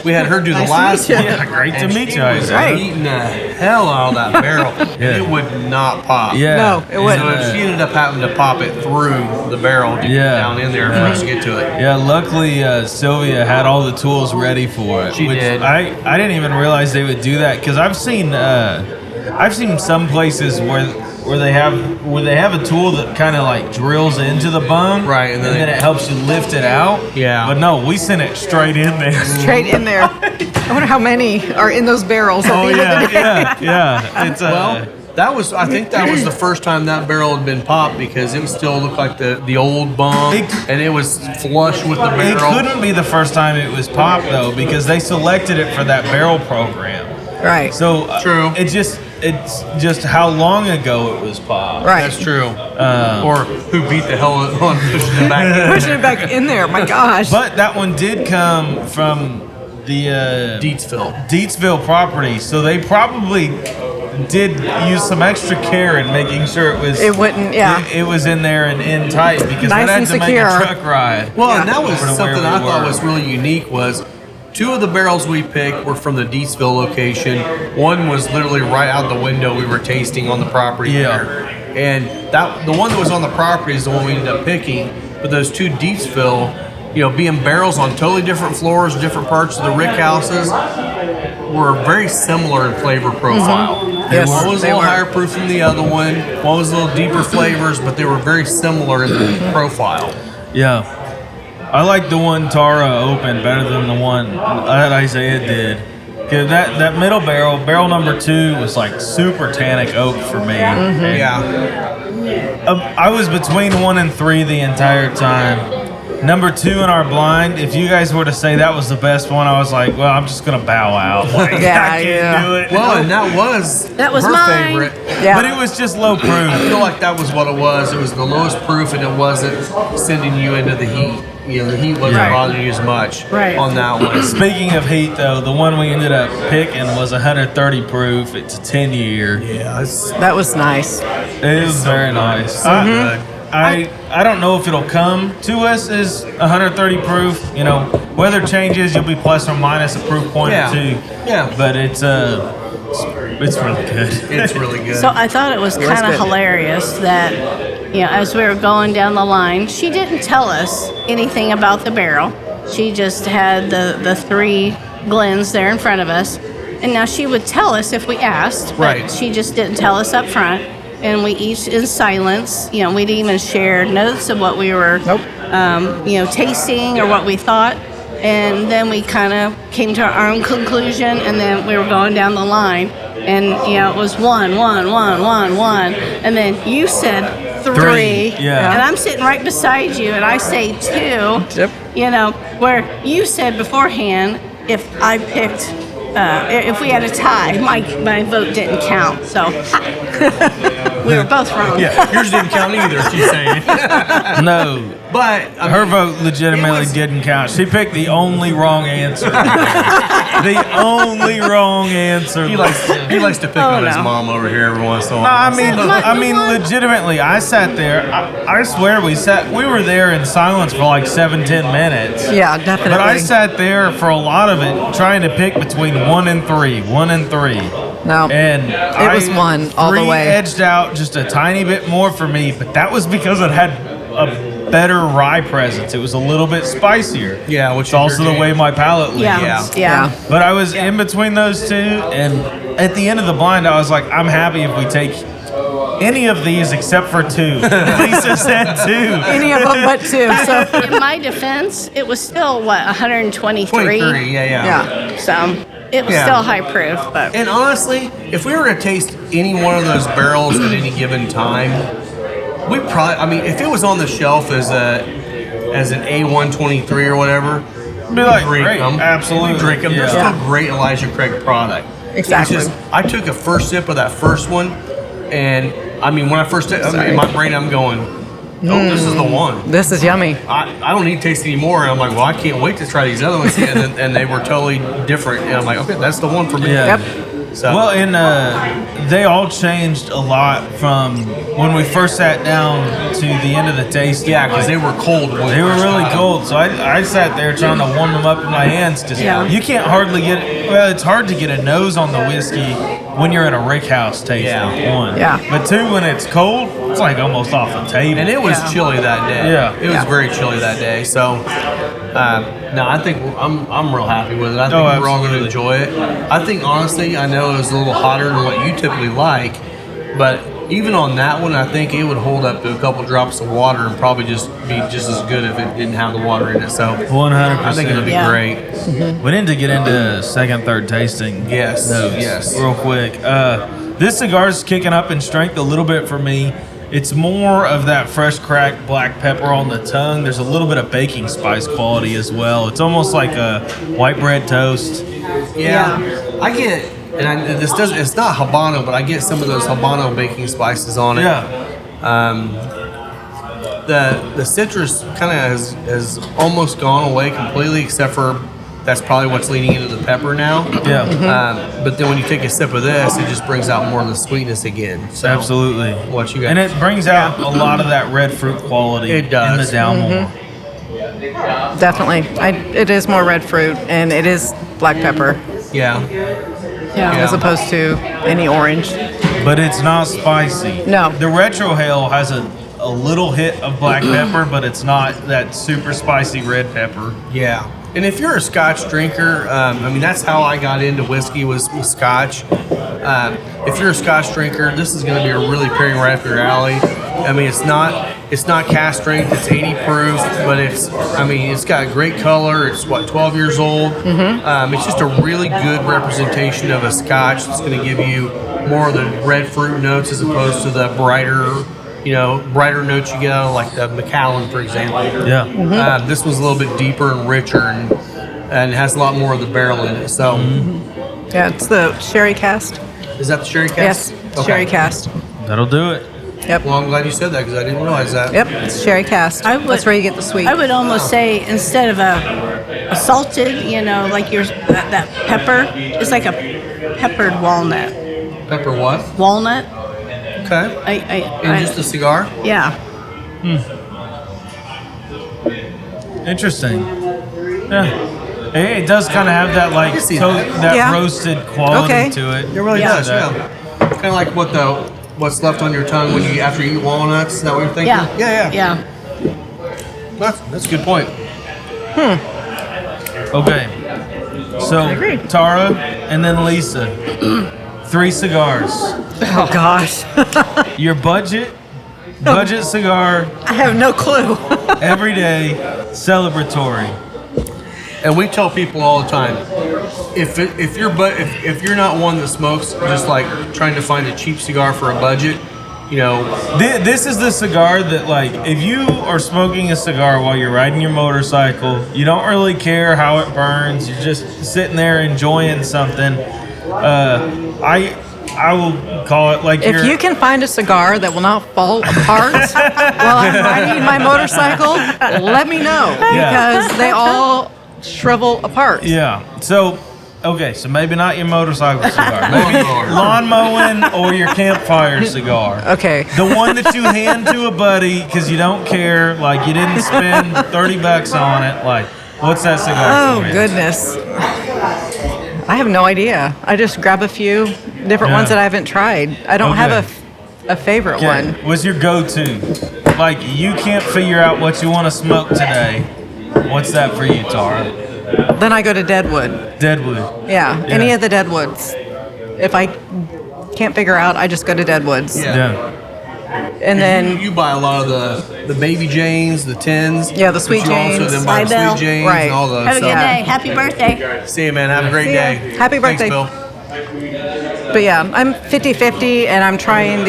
we had her do the last one. Yeah, great to meet you, She was Isaiah. eating the hell out of that barrel. It would not pop. Yeah. No, it wouldn't. So she ended up having to pop it through the barrel to get down in there for us to get to it. Yeah, luckily Sylvia had all the tools ready for it. She did. I didn't even realize they would do that because I've seen some places where they have a tool that kind of like drills into the bung, Right, and then it helps you lift it out. Yeah. But no, we sent it straight in there. Straight in there. I wonder how many are in those barrels. Oh yeah. It's I think that was the first time that barrel had been popped, because it still looked like the old bung, and it was flush with the It barrel. couldn't be the first time it was popped though, because they selected it for that barrel program. Right. So True. It's just how long ago it was popped. Right. That's true. Or who beat the hell on pushing it back in. Pushing it back in there. My gosh. But that one did come from the Deatsville property, so they probably did use some extra care in making sure it wouldn't. Yeah. It was in there and in tight, because Nice that had and to make a secure. truck ride. Well, and that was From where something we I thought were. was really unique was 2 of the barrels we picked were from the Deatsville location. One was literally right out the window we were tasting on the property there. And the one that was on the property is the one we ended up picking. But those 2 Deatsville, being barrels on totally different floors, different parts of the rick houses, were very similar in flavor profile. Yes, One was a they little were. higher proof than the other one. One was a little deeper flavors, but they were very similar in the profile. Yeah. I like the one Tara opened better than the one that Isaiah did. 'Cause that middle barrel number 2 was like super tannic oak for me. And, Yeah. I was between 1 and 3 the entire time. Number 2 in our blind, if you guys were to say that was the best one, I was like, well, I'm just going to bow out. Like, Yeah, I can't yeah. do it. Well, and that was her mine. favorite. Yeah. But it was just low I proof. feel like that was what it was. It was the lowest proof, and it wasn't sending you into the heat. You know, the heat wasn't Right. bothering you as much Right. on that one. Speaking of heat, though, the one we ended up picking was 130 proof. It's a 10-year. Yeah, it's That was nice. It was very nice. so good. I don't know if it'll come to us as 130 proof. You know, weather changes, you'll be plus or minus a proof point Yeah. or 2. Yeah. But it's really good. It's really good. So I thought it was was kind of good. hilarious that, as we were going down the line, she didn't tell us anything about the barrel. She just had the 3 Glens there in front of us. And now she would tell us if we asked, but Right. she just didn't tell us up front. And we each in silence, we didn't even share notes of what we were, tasting or what we thought. And then we kind of came to our own conclusion, and then we were going down the line. And, it was 1, 1, 1, 1, 1. And then you said 3. Yeah. And I'm sitting right beside you, and I say 2. Yep. Where you said beforehand, if I picked, if we had a tie, my vote didn't count. So we were both wrong. yeah, yours didn't count either, she's saying. No. But I Her mean, vote legitimately it was- didn't count. She picked the only wrong answer. The only wrong answer. he likes to pick on his no. mom over here every once in a No, while. I mean, legitimately, I sat there. I swear, we were there in silence for like 7-10 minutes. Yeah, definitely. But I sat there for a lot of it trying to pick between 1 and 3, 1 and 3. No, And it was 1 all the 3 way. edged out just a tiny bit more for me, but that was because it had a better rye presence. It was a little bit spicier. Yeah, which it's is also your the way jam. my palate leads. Yeah. But I was in between those 2, and at the end of the blind, I was like, I'm happy if we take any of these except for 2. Lisa said 2. Any of them but 2. So In my defense, it was still, 123? 23, yeah. yeah, So it was Yeah. still high proof, but And honestly, if we were to taste any one of those barrels at any given time, we probably, if it was on the shelf as an A123 or whatever, Be like, drink great, them. absolutely. We drink them. They're Yeah. still great Elijah Craig product. Exactly. It's just, I took a first sip of that first one, and when I first, in my brain, I'm going, this is the one. this is yummy. I don't need to taste any more. And I'm like, well, I can't wait to try these other ones. And they were totally different. And I'm like, okay, that's the one for me. Yeah. Yep. So, Well, and they all changed a lot from when we first sat down to the end of the tasting. yeah, because they were cold. when They we were first really tried them. cold, so I sat there trying to warm them up in my hands. Just, Yeah. You can't hardly get, it's hard to get a nose on the whiskey when you're in a rick house tasting. Yeah. 1. Yeah. But 2, when it's cold, it's like almost off the table. And it was chilly that day. Yeah. It was very chilly that day. So, no, I think I'm real happy with it. I think we're all going to absolutely. enjoy it. I think, honestly, I know it was a little hotter than what you typically like, but even on that one, I think it would hold up to a couple drops of water and probably just be just as good if it didn't have the water in it. So, 100%. I think it'll be Yeah. great. We need to get into second, third tasting. Yes, notes yes. real quick. This cigar's kicking up in strength a little bit for me. It's more of that fresh cracked black pepper on the tongue. There's a little bit of baking spice quality as well. It's almost like a white bread toast. Yeah, I get, it's not Habano, but I get some of those Habano baking spices on it. Yeah. The citrus kind of has almost gone away completely, except for that's probably what's leading into the pepper now. Yeah. But then when you take a sip of this, it just brings out more of the sweetness again. So Absolutely. What you got? And it brings out a lot of that red fruit quality It does. in the Dalmore. Definitely. It is more red fruit, and it is black pepper Yeah. as opposed to any orange. But it's not spicy. No. The Retro Hail has a little hit of black pepper, but it's not that super spicy red pepper. Yeah. And if you're a Scotch drinker, I mean, that's how I got into whiskey was Scotch. If you're a Scotch drinker, this is going to be a really pairing right up your alley. I mean, it's not cast strength. It's 80 proof, but it's got great color. It's 12 years old. It's just a really good representation of a Scotch that's going to give you more of the red fruit notes as opposed to the brighter notes you get out of like the Macallan, for example. Yeah. This was a little bit deeper and richer, and it has a lot more of the barrel in it. So, Yeah, it's the sherry cast. is that the sherry cast? Yes, Okay. sherry cast. That'll do it. Yep. Well, I'm glad you said that because I didn't realize that. Yep, it's sherry cast. That's where you get the sweet. I would almost say instead of a salted, like that pepper, it's like a peppered walnut. Pepper what? Walnut. Okay. In just a cigar? Yeah. Interesting. Yeah. It does kind of have that like I can see that Yeah. roasted quality Okay. to it. It really Yeah. does, yeah. Kind of like what's left on your tongue when after you eat walnuts. Is that what you're thinking? Yeah. Yeah. That's a good point. Okay. So agree. Tara and then Lisa. 3 cigars. Oh gosh, Your budget cigar, I have no clue. everyday, celebratory. And we tell people all the time, if you're not one that smokes, just like trying to find a cheap cigar for a budget, This is the cigar that, like, if you are smoking a cigar while you're riding your motorcycle, you don't really care how it burns. You're just sitting there enjoying something. I will call it like If you can find a cigar that will not fall apart while I'm riding my motorcycle, let me know because they all shrivel apart. Yeah. So, okay, so maybe not your motorcycle cigar. Maybe lawn mowing or your campfire cigar. Okay. The one that you hand to a buddy because you don't care, like you didn't spend $30 on it. Like, what's that cigar? Oh for you? goodness. I have no idea. I just grab a few different ones that I haven't tried. I don't have a favorite Okay. one. What's your go-to? Like, you can't figure out what you want to smoke today. What's that for you, Tara? Then I go to Deadwood. Deadwood. Yeah, any of the Deadwoods. If I can't figure out, I just go to Deadwoods. Yeah. And then you buy a lot of the Baby Janes, the 10s. Yeah, the Sweet but you also Janes. then buy the Bye, Bill. Sweet Janes Right. and all those. Have a good so- day. Happy birthday. See you, man. Have a great See ya. day. Happy birthday. Thanks, Bill. But yeah, I'm 50-50 and I'm trying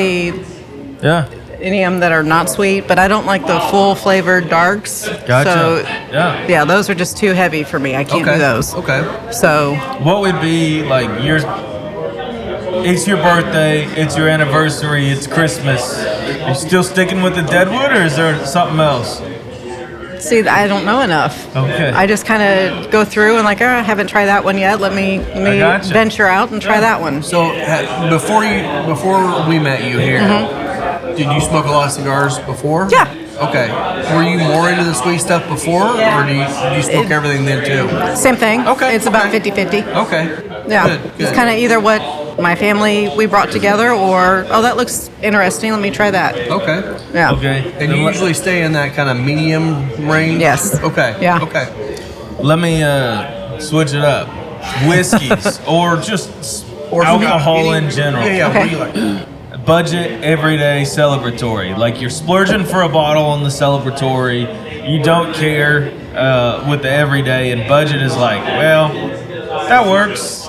Yeah. any of them that are not sweet, but I don't like the full flavored darks. Gotcha. So Yeah. those are just too heavy for me. I can't do those. Okay. So What would be like it's your birthday, it's your anniversary, it's Christmas. Are you still sticking with the Deadwood or is there something else? see, I don't know enough. Okay. I just kind of go through and like, I haven't tried that one yet. Let me gotcha. venture out and try that one. So before we met you here, did you smoke a lot of cigars before? Yeah. Okay. Were you more into the sweet stuff before, or do you smoke everything then too? Same thing. Okay, It's about okay. 50-50. Okay. Yeah. Good, It's good. kind of either what my family we brought together or, oh, that looks interesting. Let me try that. Okay. Yeah. Okay. And you usually stay in that kind of medium range? Yes. Okay. Yeah. Okay. Let me switch it up. Whiskeys or just alcohol in general. Yeah, Okay. what do you like? Budget, everyday, celebratory. Like you're splurging for a bottle on the celebratory. You don't care with the everyday, and budget is like, well, that works.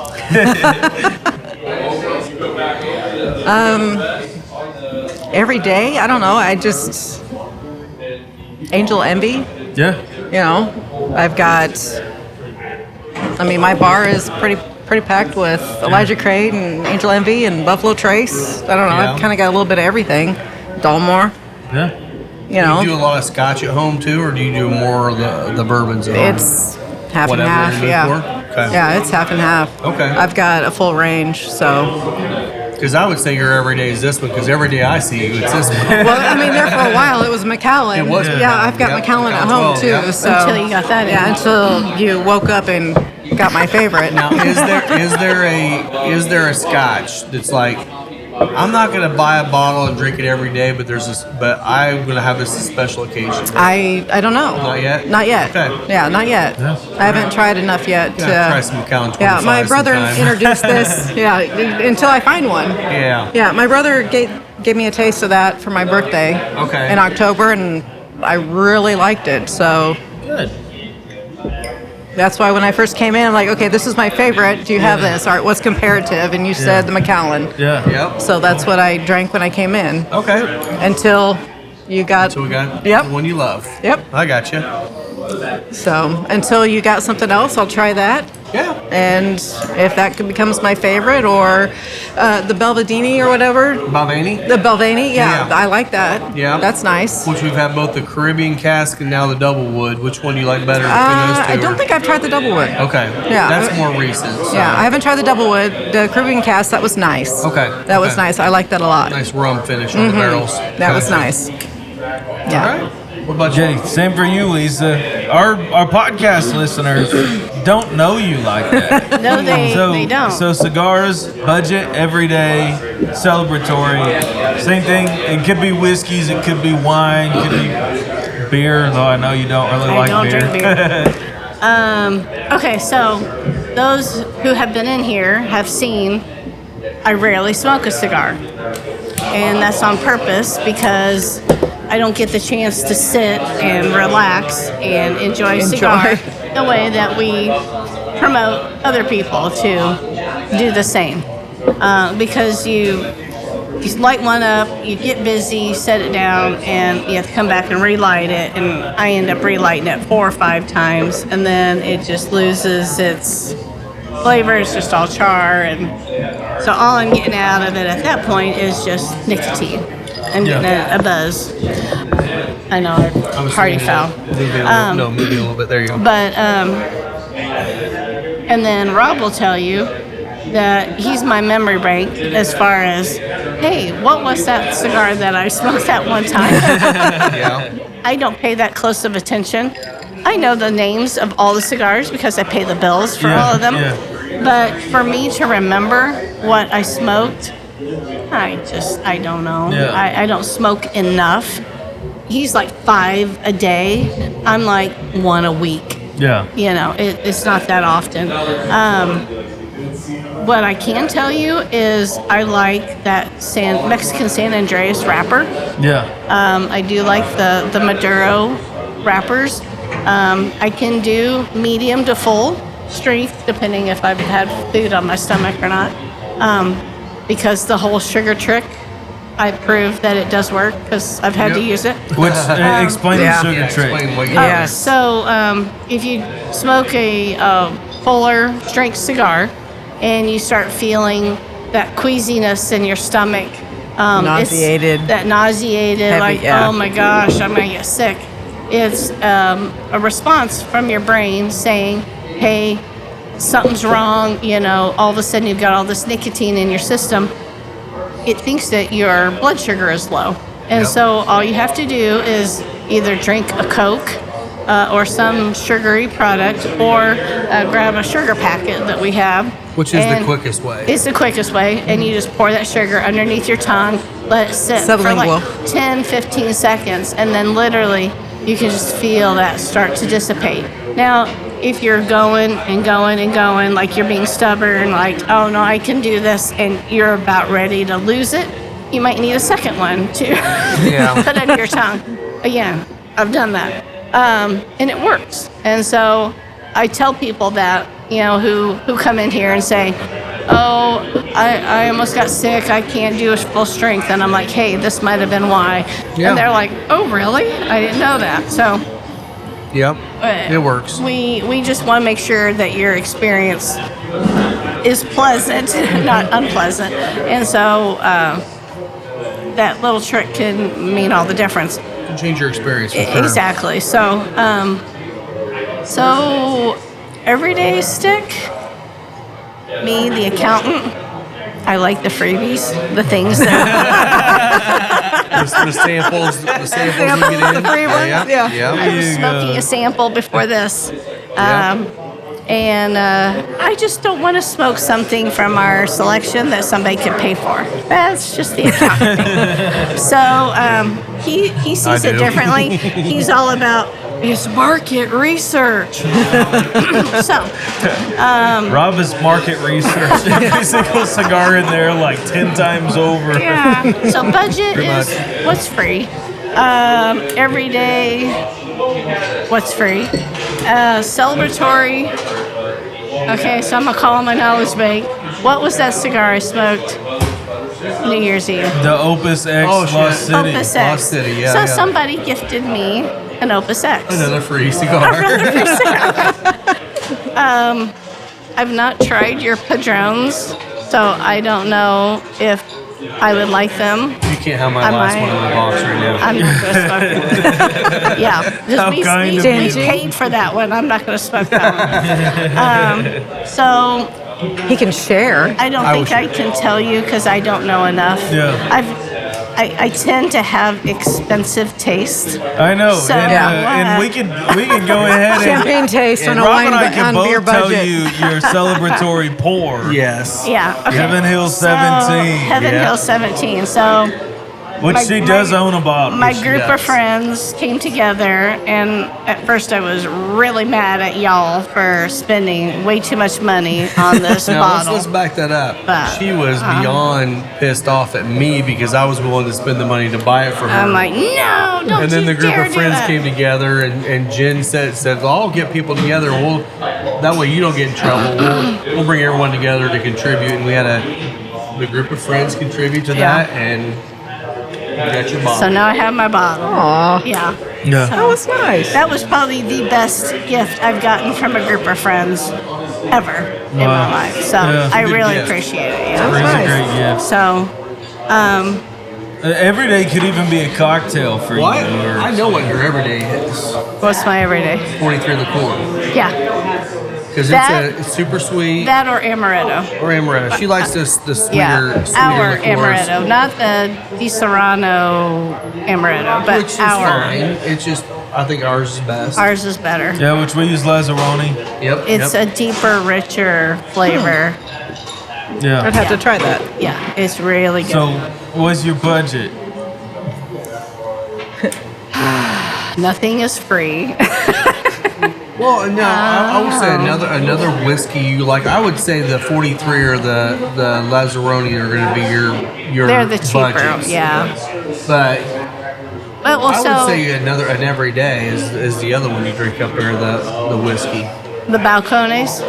Every day, I don't know. I just Angel Envy. Yeah. You know, I've got. I mean, my bar is pretty packed with Elijah Craig and Angel Envy and Buffalo Trace. I don't know. Yeah. I've kind of got a little bit of everything. Dalmore. Yeah. You know, Do you do a lot of scotch at home too, or do you do more of the bourbons at home? it's half Whatever and half. you're Yeah. for? Okay. Yeah, it's half and half. Okay. I've got a full range, so. Because I would say your everyday is this one, because every day I see you, it's this one. Well, I mean, there for a while it was Macallan. It was Yeah, Macallan. I've got Yep, Macallan at Macallan home 12, too. yep. So Until you got that in. Yeah, until you woke up and got my favorite. Now, is there a scotch that's like I'm not gonna buy a bottle and drink it every day, but I'm gonna have this as a special occasion. I don't know. Not yet? Not yet. Okay. Yeah, not yet. Yeah. I haven't tried enough yet. Yeah, try some Macallan 25 Yeah, my brother sometime. introduced this. Yeah, until I find one. Yeah. Yeah, my brother gave me a taste of that for my birthday. Okay. In October, and I really liked it. So Good. that's why when I first came in, I'm like, okay, this is my favorite. Do you have this? All right, what's comparative? And you said the Macallan. Yeah. Yep. So that's what I drank when I came in. Okay. Until you got. So we got Yep. the one you love. Yep. I got you. So until you got something else, I'll try that. Yeah. And if that becomes my favorite, or the Belvedere or whatever. Balvenie, The Belvedere, yeah, Yeah. I like that. Yeah. That's nice. which we've had both the Caribbean cask and now the double wood. Which one do you like better between those two? I don't think I've tried the double wood. Okay. Yeah. That's more recent. So. Yeah, I haven't tried the double wood. The Caribbean cast, that was nice. Okay, That was okay. nice. I like that a lot. Nice rum finish on the barrels. That was Okay. nice. All Yeah. right. What about you? Jay, same for you, Lisa. Our podcast listeners don't know you like that. No, they don't. So cigars, budget, everyday, celebratory. Same thing. It could be whiskeys, it could be wine, it could be beer, though I know you don't really I like don't beer. drink beer. Okay, so those who have been in here have seen I rarely smoke a cigar. And that's on purpose because I don't get the chance to sit and relax and enjoy a cigar the way that we promote other people to do the same. Because you light one up, you get busy, you set it down, and you have to come back and relight it. And I end up relighting it 4 or 5 times, and then it just loses its flavor. It's just all char, and so all I'm getting out of it at that point is just nicotine. I'm getting a buzz. I know, party foul. Moving a little bit. There you go. But and then Rob will tell you that he's my memory bank as far as, hey, what was that cigar that I smoked that one time? Yeah. I don't pay that close of attention. I know the names of all the cigars because I pay the bills for all of them. Yeah. But for me to remember what I smoked, I don't know. Yeah. I don't smoke enough. He's like 5 a day. I'm like 1 a week. Yeah. You know, it's not that often. What I can tell you is I like that Mexican San Andreas wrapper. Yeah. I do like the Maduro wrappers. I can do medium to full strength, depending if I've had food on my stomach or not. Because the whole sugar trick, I proved that it does work because I've had to use it. Which explain the sugar trick. Explain what you Yes. So if you smoke a fuller strength cigar and you start feeling that queasiness in your stomach, Nauseated. that nauseated, Heavy, like, yeah. oh my gosh, I'm going to get sick. It's a response from your brain saying, hey, something's wrong. You know, all of a sudden you've got all this nicotine in your system. It thinks that your blood sugar is low. And so all you have to do is either drink a Coke or some sugary product or grab a sugar packet that we have. Which is the And quickest way. It's the quickest way. And you just pour that sugar underneath your tongue, let it sit for Sublingual. like 10, 15 seconds. And then literally you can just feel that start to dissipate. Now, if you're going and going and going, like you're being stubborn, like, oh no, I can do this, and you're about ready to lose it, you might need a second one to put under your tongue. Again, I've done that. And it works. And so I tell people that, you know, who come in here and say, oh, I almost got sick, I can't do a full strength. And I'm like, hey, this might have been why. Yeah. And they're like, oh, really? I didn't know that. So Yep. It works. we just want to make sure that your experience is pleasant, not unpleasant. And so that little trick can mean all the difference. Can change your experience for sure. Exactly. So, everyday stick, me, the accountant, I like the freebies, the things that The samples you get in. the free ones, yeah. I was smoking a sample before this. And I just don't want to smoke something from our selection that somebody can pay for. That's just the account. So he sees it differently. He's all about his market research. So Rob is market research. Every single cigar in there like 10 times over. yeah. So budget is what's free. Every day, what's free. Celebratory. Okay, so I'm gonna call on my knowledge bank. What was that cigar I smoked New Year's Eve? The Opus X Lost City. Opus X. Lost City, yeah, So yeah. somebody gifted me an Opus X. Another free cigar. I've not tried your Padrones, so I don't know if I would like them. You can't have my I last might. one in the box right now. I'm not going to smoke it. Yeah, How just kind we of paid for that one. I'm not going to smoke that one. So He can share. I don't think I can tell you because I don't know enough. Yeah. I tend to have expensive taste. I know, So, and we can go ahead and Champagne taste on a Rob wine and I can on beer both tell budget. you your celebratory pour. Yes. Yeah. Okay. Heaven Hill So, 17. Heaven Yeah. Hill 17. So Which she does own a bottle. my She group does. of friends came together, and at first I was really mad at y'all for spending way too much money on this Now bottle. let's back that up. But, She was beyond pissed off at me because I was willing to spend the money to buy it for her. I'm like, no, don't and then you the group dare of do friends that. came together, and Jen said, well, I'll get people together. That way you don't get in trouble. We'll bring everyone together to contribute. And we had the group of friends contribute to that, and you got your bottle. So now I have my bottle. Aw, Yeah. Yeah. that was nice. That was probably the best gift I've gotten from a group of friends ever in my Wow. life. So Yeah. I Good really gift. appreciate it. Yeah. It's nice. a great gift. So, Every day could even be a cocktail for Well, you. or- I know what your everyday is. what's my everyday? 43 liqueur. Yeah. Because That- it's super sweet. That or amaretto. Or amaretto. She likes the sweeter, Yeah. sweeter Our liqueurs, amaretto. Not the Di Serrano amaretto, but which is our. fine. It's just, I think ours is best. Ours is better. Yeah, which we use Lazzaroni. Yep. It's yep. a deeper, richer flavor. Yeah. I'd have to try that. Yeah, it's really good. So, what's your budget? Nothing is free. Well, no, I would say another whiskey you like. I would say the 43 or the Lazzaroni are going to be your They're the cheaper, budgets. yeah. But But I also would say an everyday is the other one you drink up there, the whiskey. the Balcones,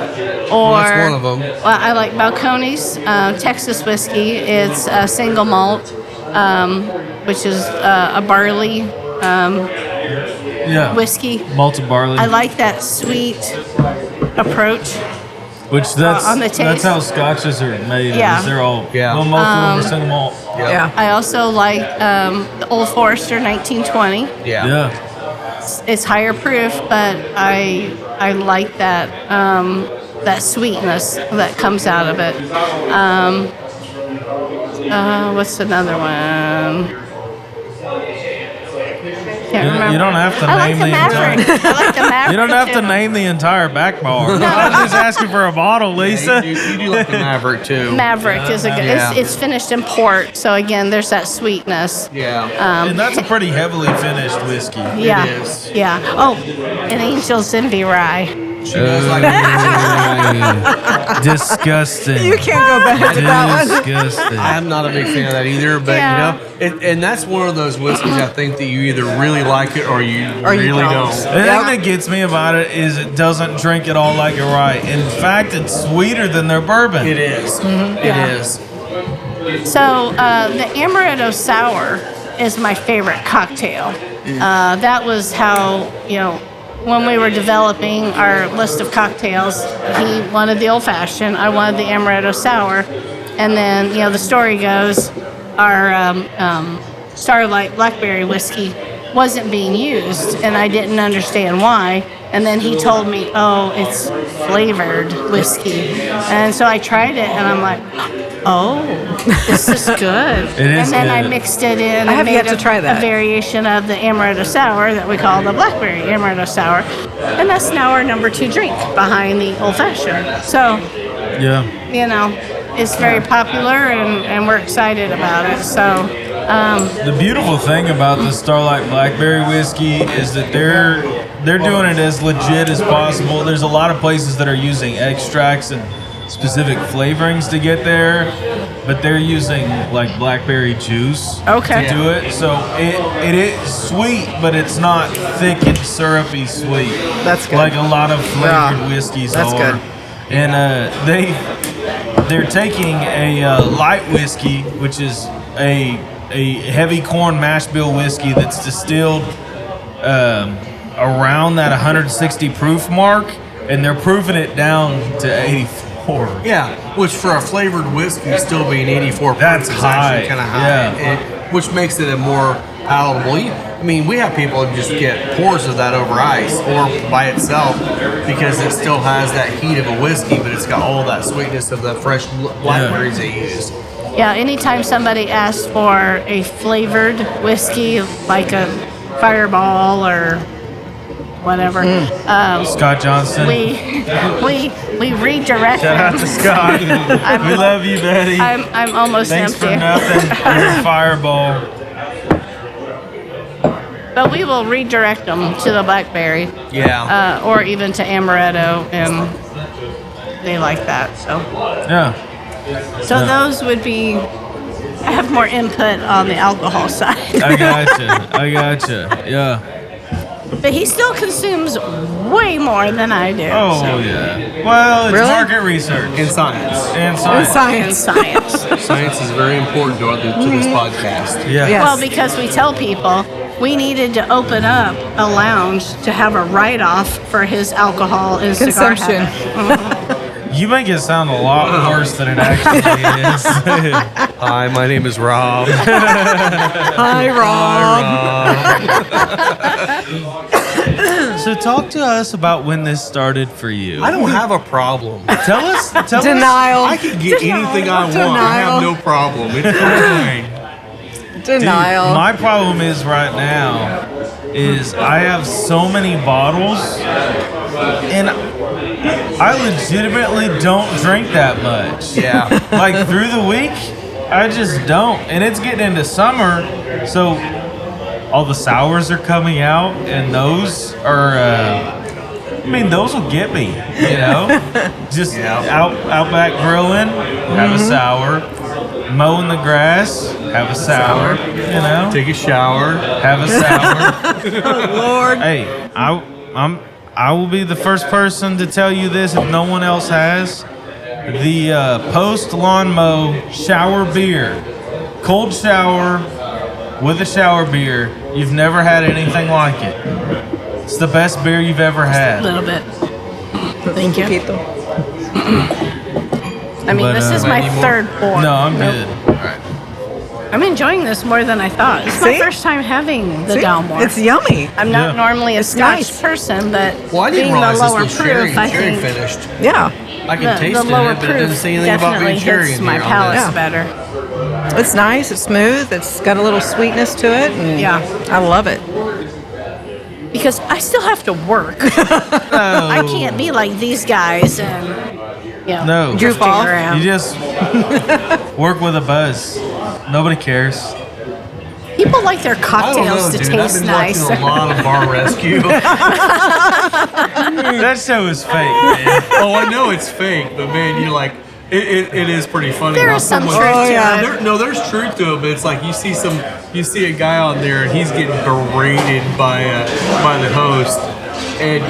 or That's one of them. Well, I like Balcones, Texas whiskey. It's a single malt, which is a barley Yeah. whiskey. Malted barley. I like that sweet approach. Which that's on the that's taste. how scotches are made. Yeah. Is they're all Yeah. well, most of them are single malt. Yep. Yeah. I also like the Old Forester 1920. Yeah. Yeah. It's higher proof, but I like that that sweetness that comes out of it. What's another one? Can't remember. You don't have to I like name the the Maverick. entire. I like the Maverick. You don't have to too. name the entire back bar. I'm just asking for a bottle, Lisa. You do like the Maverick too. Maverick is a good. Yeah. It's finished in port, so again, there's that sweetness. Yeah. And that's a pretty heavily finished whiskey. Yeah. is. Yeah. Oh, an Angel's Envy rye. She does like Disgusting. You can't go back to that one. Disgusting. I'm not a big fan of that either, but Yeah. you know, and that's one of those whiskeys I think that you either really like it or you Or you really don't. don't. The thing that gets me about it is it doesn't drink it all like a rye. In fact, it's sweeter than their bourbon. It is. Yeah. It is. So the amaretto sour is my favorite cocktail. That was how, when we were developing our list of cocktails, he wanted the old fashioned, I wanted the amaretto sour, and then the story goes, our Starlight Blackberry whiskey wasn't being used, and I didn't understand why. And then he told me, oh, it's flavored whiskey. And so I tried it, and I'm like, oh, this is good. It is and then I good. mixed it in. I have and yet made to try that. A variation of the amaretto sour that we call the blackberry amaretto sour. And that's now our number 2 drink behind the old fashioned. So, Yeah. you know, it's very popular, and we're excited about it. So, The beautiful thing about the Starlight Blackberry whiskey is that they're doing it as legit as possible. There's a lot of places that are using extracts and specific flavorings to get there, but they're using like blackberry juice Okay. to do it. So it is sweet, but it's not thick and syrupy sweet. That's good. Like a lot of flavored Yeah. whiskeys That's are. good. And they're taking a light whiskey, which is a heavy corn mash bill whiskey that's distilled around that 160 proof mark, and they're proofing it down to 84. Yeah, which for a flavored whiskey, still being 84 That's proof is high, actually kind of high. yeah. Which makes it a more palatable. I mean, we have people who just get pours of that over ice or by itself because it still has that heat of a whiskey, but it's got all that sweetness of the fresh blackberries they use. yeah, anytime somebody asks for a flavored whiskey, like a Fireball or whatever, Scott Johnson. we redirect Shout out them. to Scott. We love you, Betty. I'm almost Thanks for empty. nothing. You're a Fireball. But we will redirect them to the blackberry, Yeah. or even to amaretto, and they like that. So, Yeah. those would be. I have more input on the alcohol side. I gotcha. Yeah. But he still consumes way more than I do. Oh, so. yeah. Well, it's Really? market research In science. and In science. And science. science. Science is very important to this podcast. Yeah. Yes. Well, because we tell people we needed to open up a lounge to have a write-off for his alcohol and cigar Consumption. habit. You make it sound a lot worse than it actually is. Hi, my name is Rob. Hi, Rob. So talk to us about when this started for you. I don't have a problem. Tell us. Denial. I can get anything I want. I have no problem. It's fine. Dude, Denial. my problem is right now is I have so many bottles and I legitimately don't drink that much. Yeah. Like through the week, I just don't. And it's getting into summer, so all the sours are coming out, and those are, those will get me, you know? Just out back grilling, have a sour. Mowing the grass, have a sour, you know? Take a shower. Have a sour. Lord. Hey, I will be the first person to tell you this if no one else has. The post lawn mow shower beer, cold shower with a shower beer. You've never had anything like it. It's the best beer you've ever A had. little bit. Thank you. Poquito. I mean, But, this is my third pour. No, I'm good. I'm enjoying this more than I thought. It's my See? first time having the See? Dalmore. It's yummy. I'm not Yeah. normally a Scotch nice. person, but Well, I being didn't the realize this lower was cherry, proof, I cherry think finished. Yeah. I can taste the lower it, but it proof doesn't say anything about definitely being cherry hits in my here on palate this. better. It's nice. It's smooth. It's got a little sweetness to it. And Yeah. I love it. Because I still have to work. I can't be like these guys and No. Droop drifting off. around. You just work with a buzz. Nobody cares. People like their I don't know, cocktails to dude. I've taste been nice. watching a lot of Bar Rescue. That show is fake, man. Oh, I know it's fake, but man, you like it is pretty funny. There how is some someone- truth to yeah. it. There's truth to it, but it's like you see a guy on there and he's getting berated by the host, and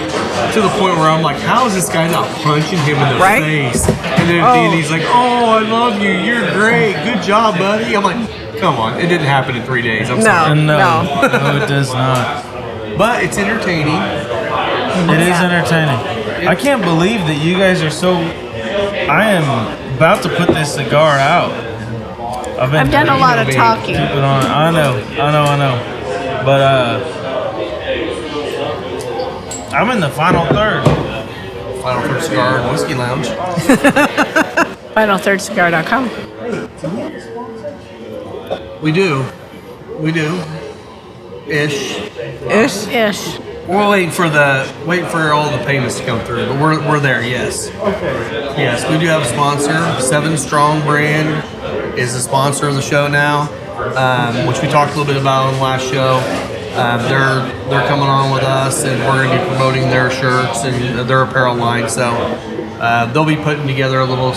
to the point where I'm like, how is this guy not punching him in the Right? face? And then at the end he's like, oh, I love you, you're great, good job, buddy. I'm like, come on, it didn't happen in 3 days. I'm sorry, No, it does not. but it's entertaining. It is entertaining. I can't believe that you guys are so. I am about to put this cigar out. I've done a lot of talking. Keep it on. I know. But I'm in the final third. Final Third Cigar and Whiskey Lounge. FinalThirdCigar.com. We do. Ish. Ish. We're waiting for all the payments to come through, but we're there. Yes. Okay. Yes, we do have a sponsor. 7 Strong brand is the sponsor of the show now, which we talked a little bit about on the last show. They're coming on with us, and we're going to be promoting their shirts and their apparel line. So they'll be putting together a little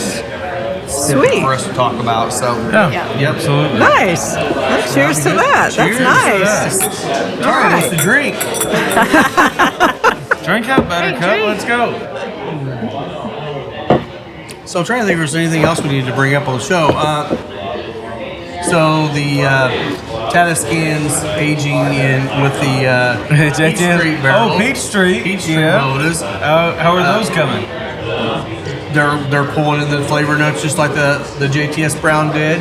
snippet for us to talk about. So Yep. Absolutely. Nice. Well, cheers to that. Cheers That's nice. All right, what's the drink? Drink up, Buttercup. Let's go. So I'm trying to think if there's anything else we need to bring up on the show. So the Taliskans aging in with the Peach Street barrels. Oh, Peach Street. Peach Street Yeah. Modas. How are those coming? They're pulling in the flavor notes just like the JTS Brown did.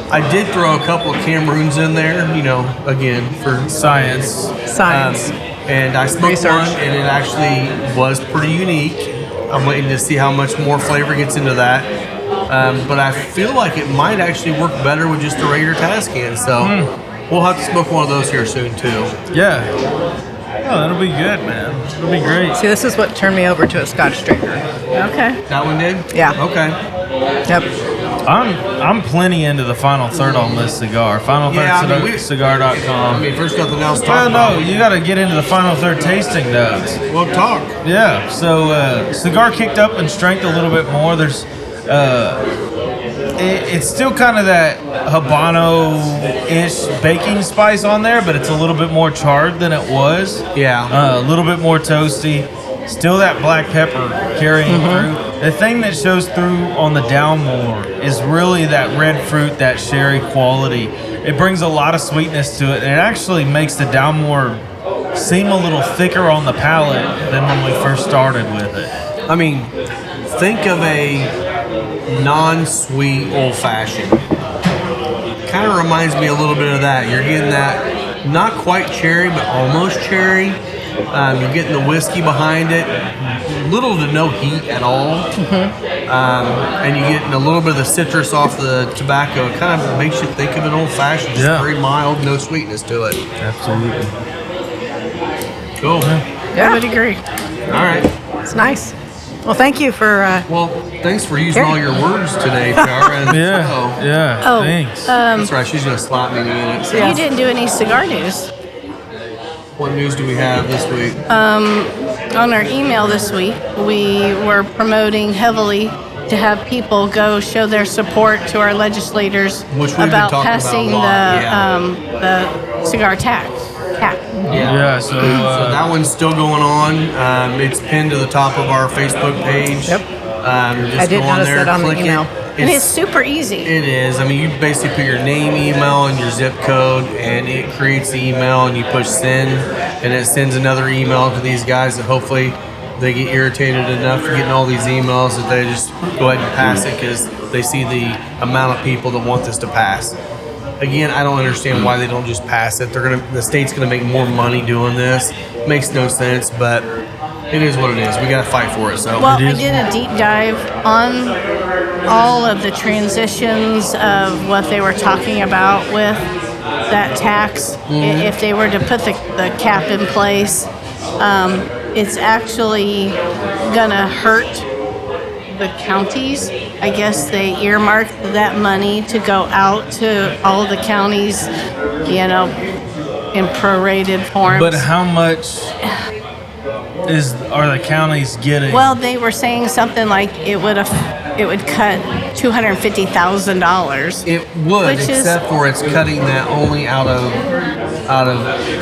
I did throw a couple of Cameroons in there, again for Science. and I smoked Research. one, and it actually was pretty unique. I'm waiting to see how much more flavor gets into that. But I feel like it might actually work better with just a regular Talisker. So we'll have to smoke one of those here soon too. Yeah. Oh, that'll be good, man. It'll be great. See, this is what turned me over to a Scotch drinker. Okay. That one did? Yeah. Okay. Yep. I'm plenty into the final third on this cigar. FinalThirdCigar.com. If there's nothing else to Well, talk about. no, you got to get into the final third tasting notes. We'll talk. Yeah, so cigar kicked up in strength a little bit more. There's, it's still kind of that Habano-ish baking spice on there, but it's a little bit more charred than it was. Yeah. A little bit more toasty. Still that black pepper carrying through. The thing that shows through on the Dalmore is really that red fruit, that sherry quality. It brings a lot of sweetness to it, and it actually makes the Dalmore seem a little thicker on the palate than when we first started with it. I mean, think of a non-sweet old-fashioned. Kind of reminds me a little bit of that. You're getting that not quite cherry, but almost cherry. You're getting the whiskey behind it, little to no heat at all, and you're getting a little bit of the citrus off the tobacco. It kind of makes you think of an old-fashioned, just very mild, no sweetness to it. Absolutely. Cool. I would agree. All right. It's nice. Well, thank you for. Well, thanks for using all your words today, Tara. Yeah, Oh, thanks. That's right. She's going to slap me in a minute. You didn't do any cigar news. What news do we have this week? On our email this week, we were promoting heavily to have people go show their support to our legislators Which we've been about talking passing about a lot, the cigar tax. Yeah, So that one's still going on. It's pinned to the top of our Facebook page. Yep. Just I did go on notice there, that on the click email. it. And it's super easy. It is. I mean, you basically put your name, email, and your zip code, and it creates the email, and you push send, and it sends another email to these guys that hopefully they get irritated enough for getting all these emails that they just go ahead and pass it because they see the amount of people that want this to pass. Again, I don't understand why they don't just pass it. The state's gonna make more money doing this. Makes no sense, but it is what it is. We gotta fight for it. So Well, I did a deep dive on all of the transitions of what they were talking about with that tax. If they were to put the cap in place, it's actually gonna hurt the counties. I guess they earmarked that money to go out to all the counties, in prorated forms. but how much are the counties getting? Well, they were saying something like it would cut $250,000. it would, Which is- except for it's cutting that only out of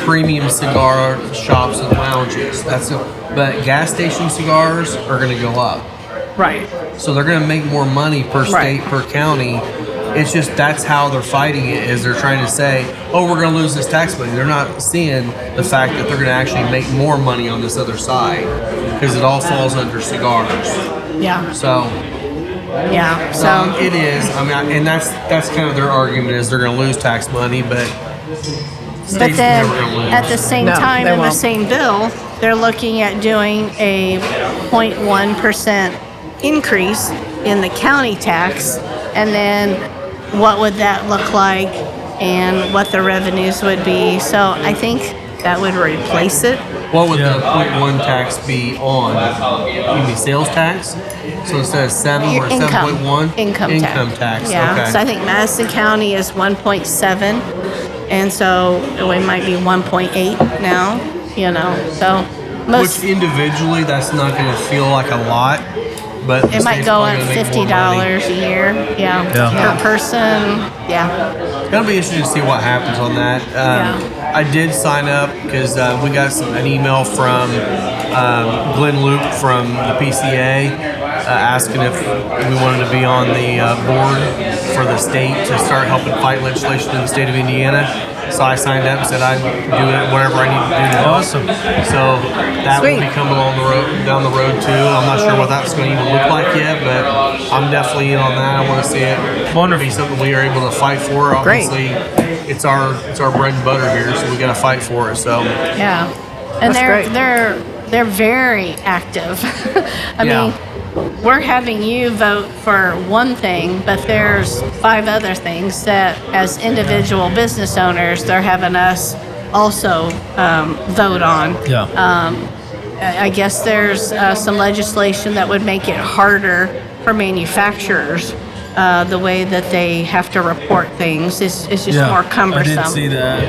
premium cigar shops and lounges. But gas station cigars are going to go up. Right. So they're going to make more money per state, per county. It's just that's how they're fighting it, is they're trying to say, oh, we're going to lose this tax money. They're not seeing the fact that they're going to actually make more money on this other side because it all falls under cigars. Yeah. So Yeah. So it is. I mean, and that's kind of their argument is they're going to lose tax money, but But then never gonna lose. at the same No, time, they in the won't. same bill, they're looking at doing a 0.1% increase in the county tax. And then what would that look like and what the revenues would be. So I think that would replace it. What would the 0.1 tax be on? You mean sales tax? So instead of 7 Your or income. 7.1? Income tax. Yeah. Okay. So I think Madison County is 1.7, and so it might be 1.8 now. So most Which individually, that's not going to feel like a lot, but the it might state's go probably at gonna make more $50 money. a year. Yeah. Per person. Yeah. It'll be interesting to see what happens on that. I did sign up because we got an email from Glenn Luke from the PCA asking if we wanted to be on the board for the state to start helping fight legislation in the state of Indiana. So I signed up and said I'd do it, whatever I need to do to help. Awesome. So that will Sweet. be coming down the road too. I'm not sure what that's going to even look like yet, but I'm definitely in on that. I want to see it. Wonderful. Be something we are able to fight for. Great. Obviously, it's our bread and butter here, so we got to fight for it. So Yeah. And That's great. they're very active. I mean, we're having you vote for one thing, but there's 5 other things that, as individual business owners, they're having us also vote on. Yeah. I guess there's some legislation that would make it harder for manufacturers. The way that they have to report things is just more cumbersome. I did see that.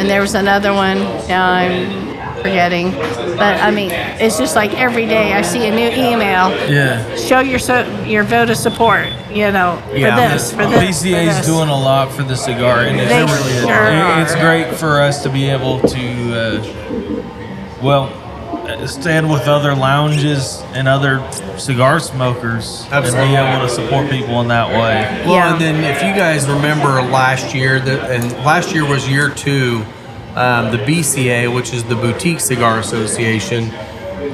And there was another one. Now I'm forgetting, but I mean, it's just like every day I see a new email. Yeah. Show your vote of support. For this. PCA is doing a lot for the cigar industry. They sure are. It's great for us to be able to, stand with other lounges and other cigar smokers Absolutely. and be able to support people in that way. Well, Yeah. and then if you guys remember last year, and last year was year 2, the BCA, which is the Boutique Cigar Association,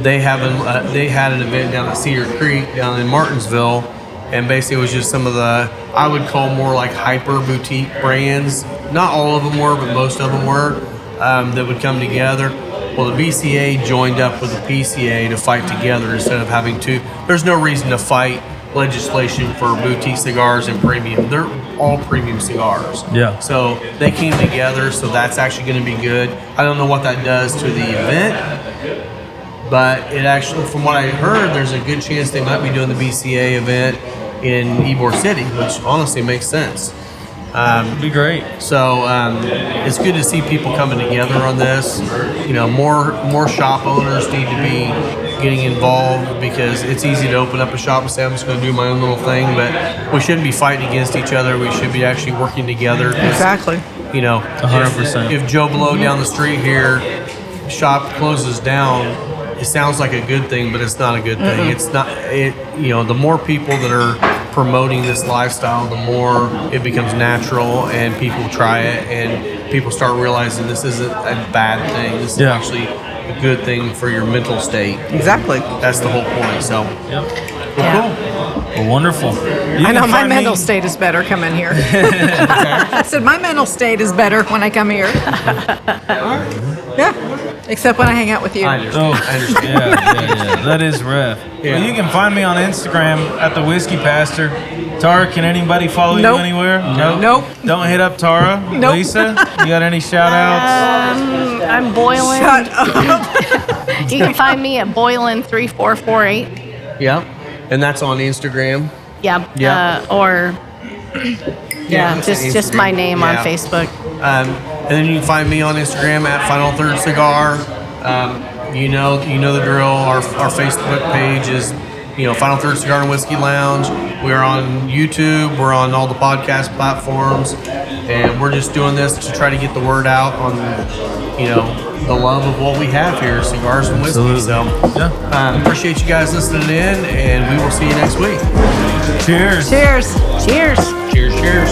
they had an event down at Cedar Creek down in Martinsville, and basically it was just some of the, I would call more like hyper boutique brands. Not all of them were, but most of them were, that would come together. Well, the BCA joined up with the PCA to fight together instead of having to. There's no reason to fight legislation for boutique cigars and premium. They're all premium cigars. Yeah. So they came together, so that's actually going to be good. I don't know what that does to the event, but it actually, from what I heard, there's a good chance they might be doing the BCA event in Ybor City, which honestly makes sense. It'd be great. So it's good to see people coming together on this. More shop owners need to be getting involved because it's easy to open up a shop and say, I'm just going to do my own little thing, but we shouldn't be fighting against each other. We should be actually working together. 'Cause, Exactly. 100%. If Joe Blow down the street here, shop closes down, it sounds like a good thing, but it's not a good thing. It's not. The more people that are promoting this lifestyle, the more it becomes natural, and people try it, and people start realizing this isn't a bad thing. This is actually a good thing for your mental state. Exactly. That's the whole point. So, Yep. Yeah. cool. Well, wonderful. I know my mental state is better coming here. I said my mental state is better when I come here. Yeah, except when I hang out with you. I understand. Oh, I understand. yeah. That is rough. Yeah. Well, you can find me on Instagram at the Whiskey Pastor. Tara, can anybody follow Nope. you anywhere? Nope. Don't hit up Tara. Nope. Lisa, you got any shout outs? I'm boiling. Shut up. You can find me at boiling3448. Yeah, and that's on Instagram. Yeah. Yeah. Just my name on Yeah. Facebook. And then you can find me on Instagram at Final Third Cigar. You know the drill. Our Facebook page is Final Third Cigar and Whiskey Lounge. We're on YouTube. We're on all the podcast platforms, and we're just doing this to try to get the word out on the love of what we have here, cigars and whiskey. Absolutely. So appreciate you guys listening in, and we will see you next week. Cheers. Cheers. Cheers. Cheers, cheers.